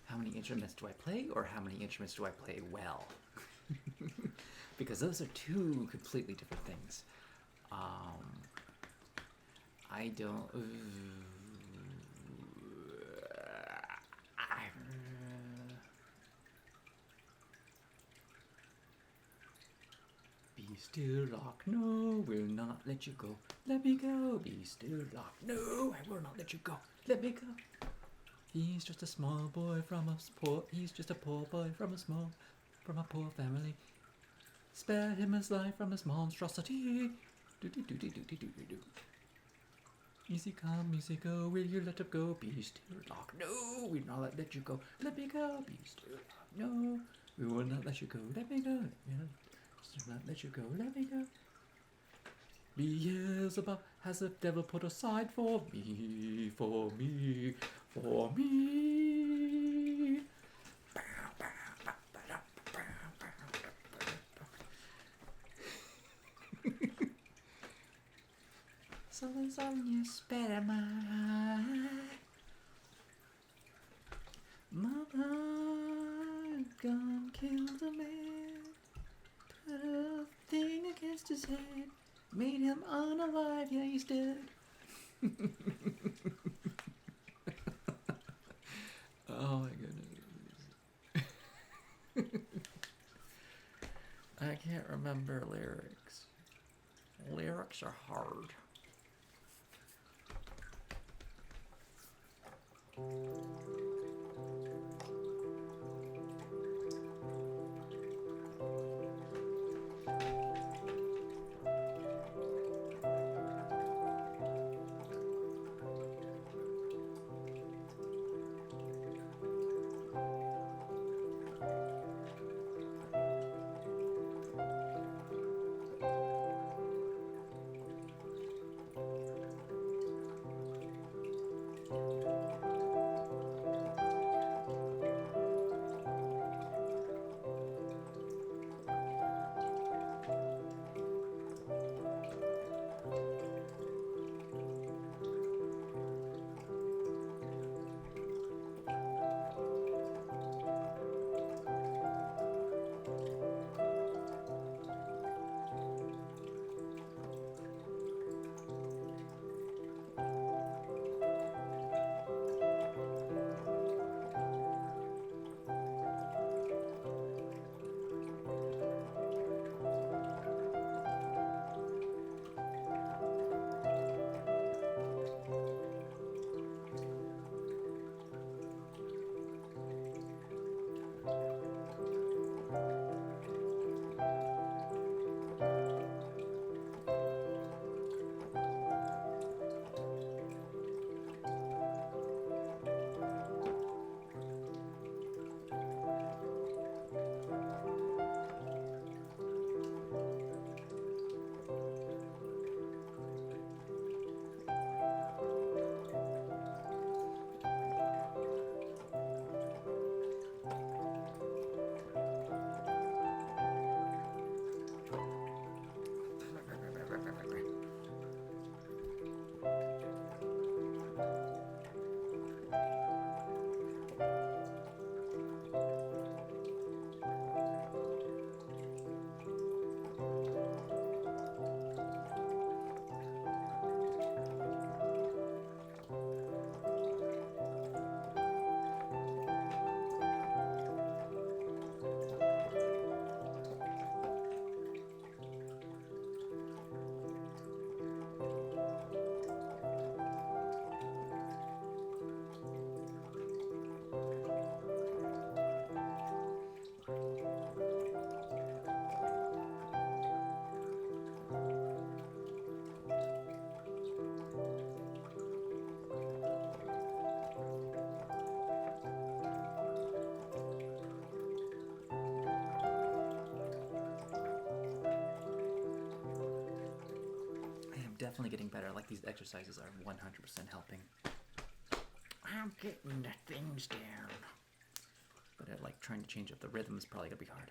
Speaker 1: How many instruments do I play, or how many instruments do I play well? Because those are two completely different things. I don't. Be still, lock. No, will not let you go. Let me go. Be still, lock. No, I will not let you go. Let me go. He's just a small boy from a poor. He's just a poor boy from a poor family. Spare him his life from his monstrosity. Do do do do do do do do. Easy come, easy go. Will you let him go? Be still, lock. No, we will not let you go. Let me go. Be still, lock. No, we will not let you go. Let me go. Not let you go. Let me go. Beelzebub has the devil put aside for me, for me, for me. Something's on your sperma. Mama gone killed a man. Put a thing against his head. Made him unalive. Yeah, he's dead. Oh my goodness. I can't remember lyrics. Lyrics are hard. definitely getting better. Like these exercises are 100% helping. I'm getting the things down. But like trying to change up the rhythm is probably gonna be hard.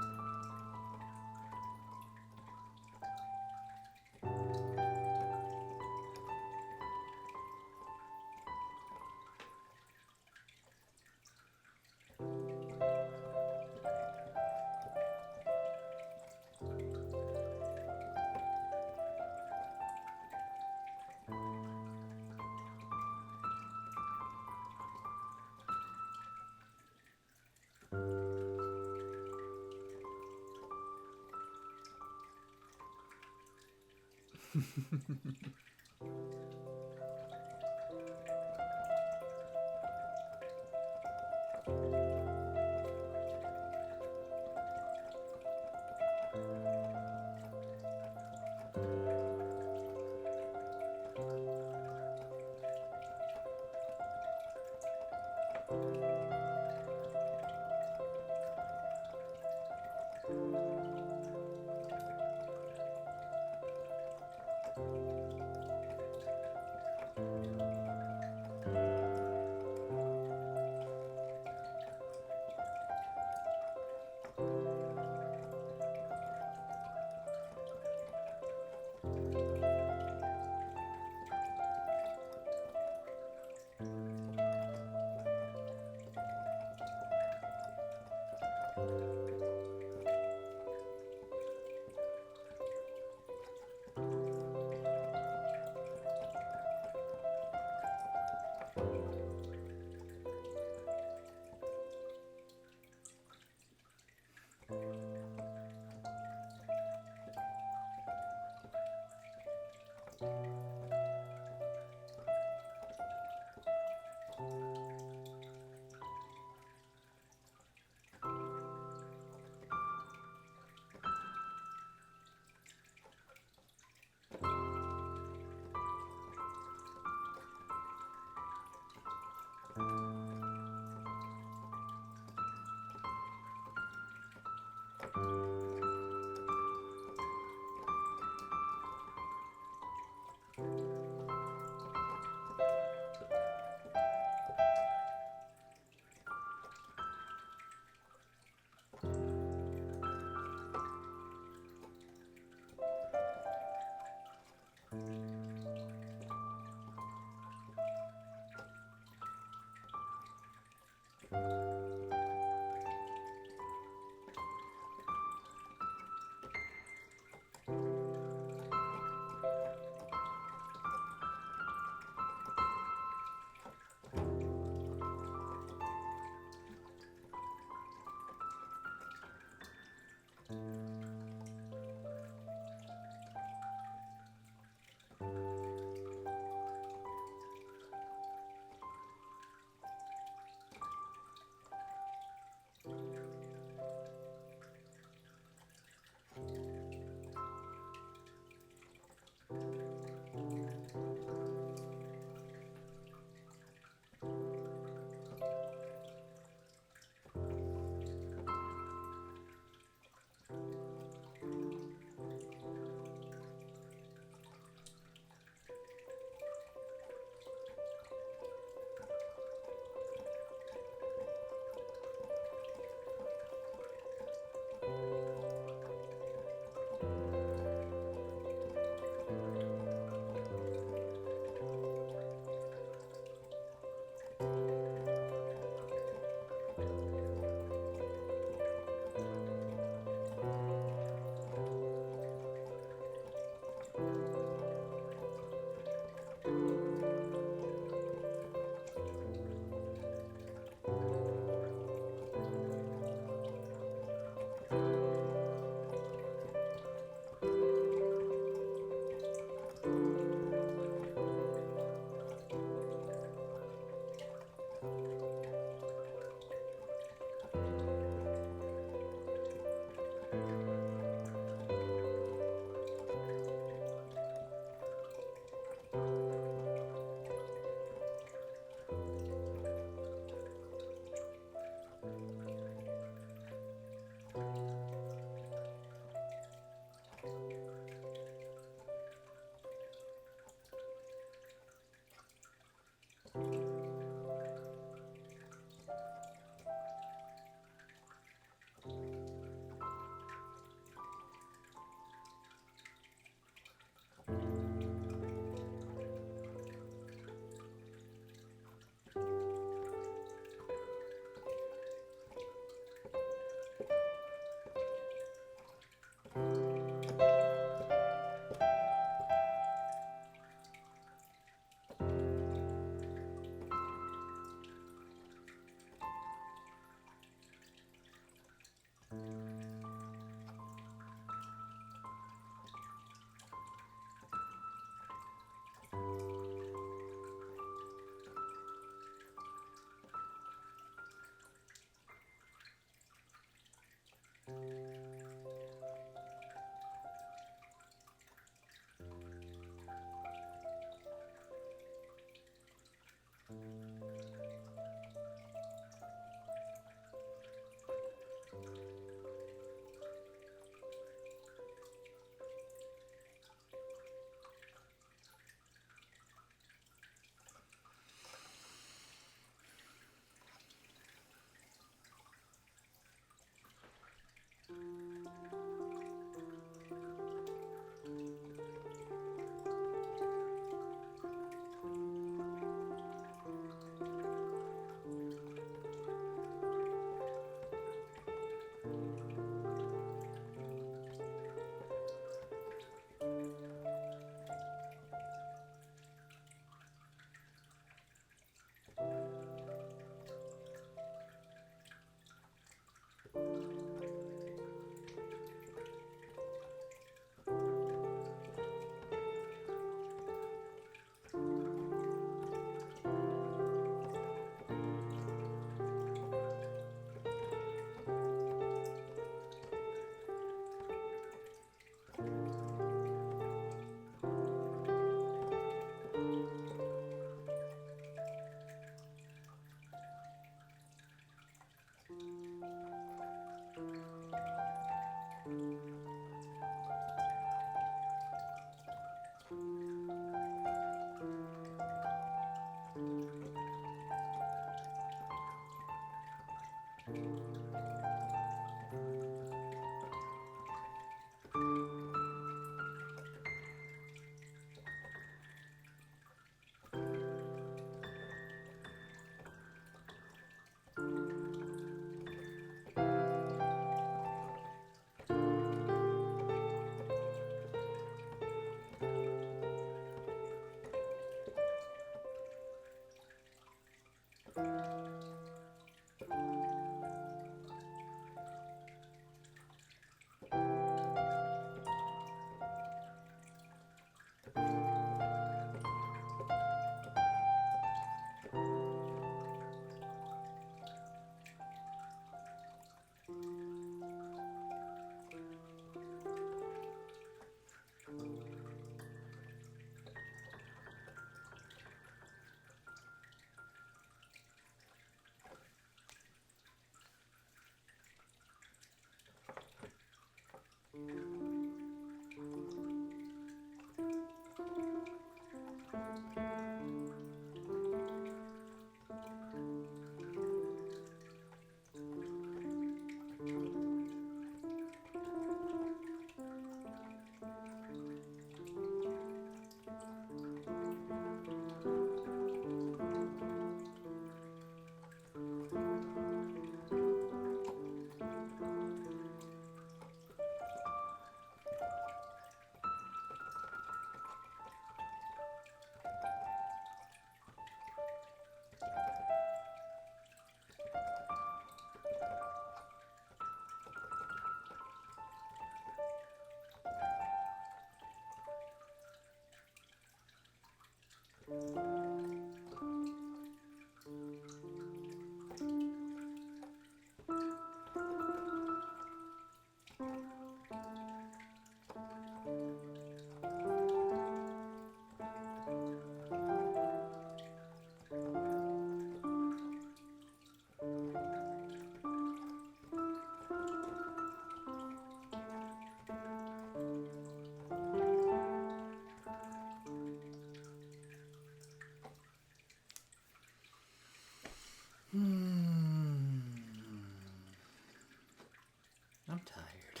Speaker 1: I'm tired.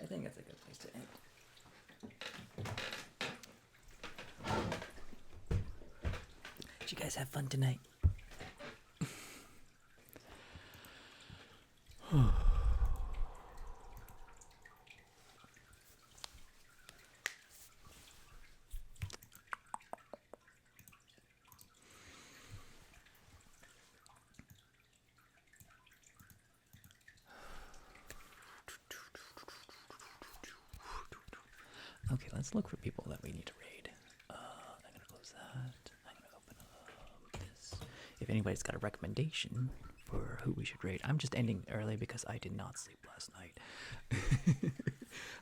Speaker 1: I think that's a good place to end. Did you guys have fun tonight? Okay, let's look for people that we need to raid. I'm gonna close that. I'm gonna open up this. If anybody's got a recommendation for who we should raid, I'm just ending early because I did not sleep last night.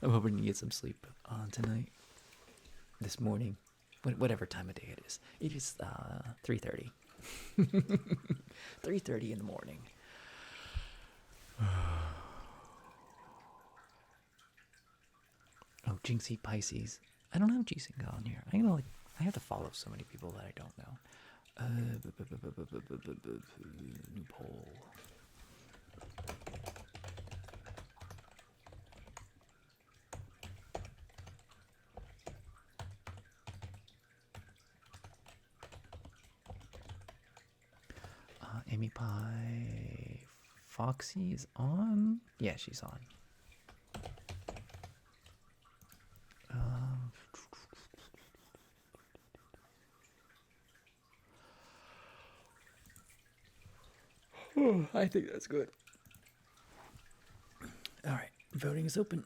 Speaker 1: I'm hoping to get some sleep on tonight. This morning, whatever time of day it is. It is 3:30. 3:30 in the morning. Oh, Jinxie Pisces. I don't have Jinxie on here. I have to follow so many people that I don't know. New poll. Amy Pie. Foxy's on? Yeah, she's on. I think that's good. All right, voting is open.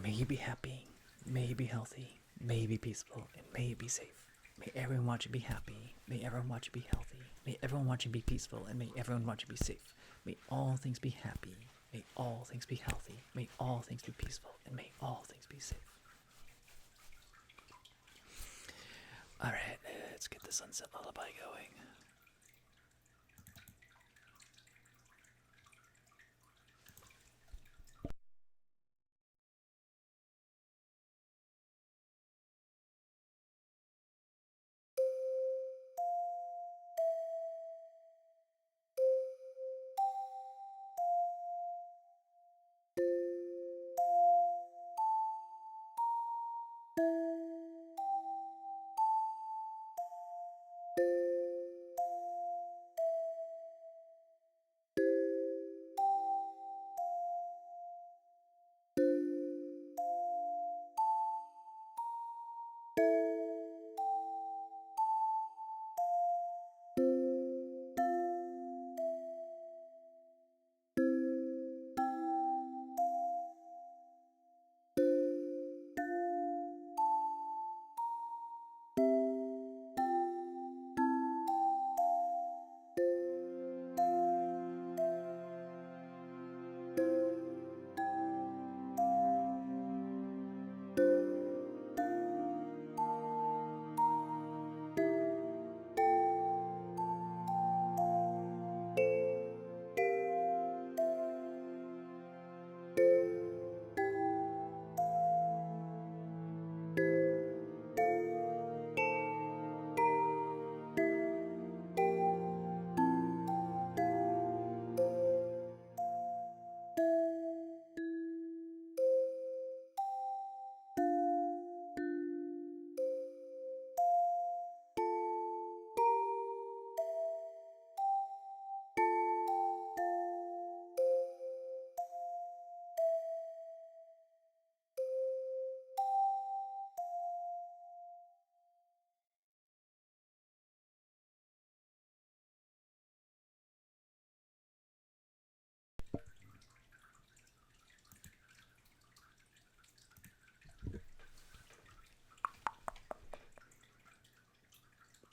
Speaker 1: May you be happy, may you be healthy, may you be peaceful, and may you be safe. May everyone watch you be happy, may everyone watch you be healthy, may everyone watch you be peaceful, and may everyone watch you be safe. May all things be happy, may all things be healthy, may all things be peaceful, and may all things be safe. All right, let's get the sunset lullaby going.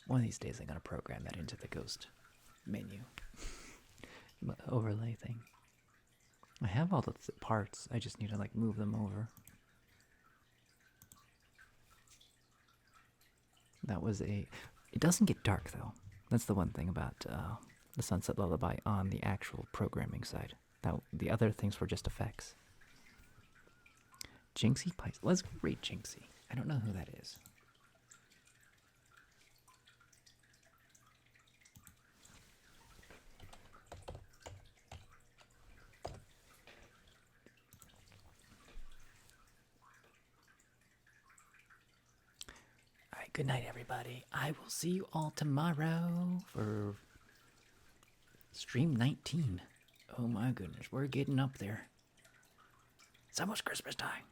Speaker 1: One of these days I'm going to program that into the ghost menu. Overlay thing. I have all the parts, I just need to like move them over. That was it doesn't get dark though. That's the one thing about the Sunset Lullaby on the actual programming side. The other things were just effects. Jinxie Pies. Let's read Jinxie. I don't know who that is. Good night, everybody. I will see you all tomorrow for stream 19. Oh my goodness, we're getting up there. It's almost Christmas time.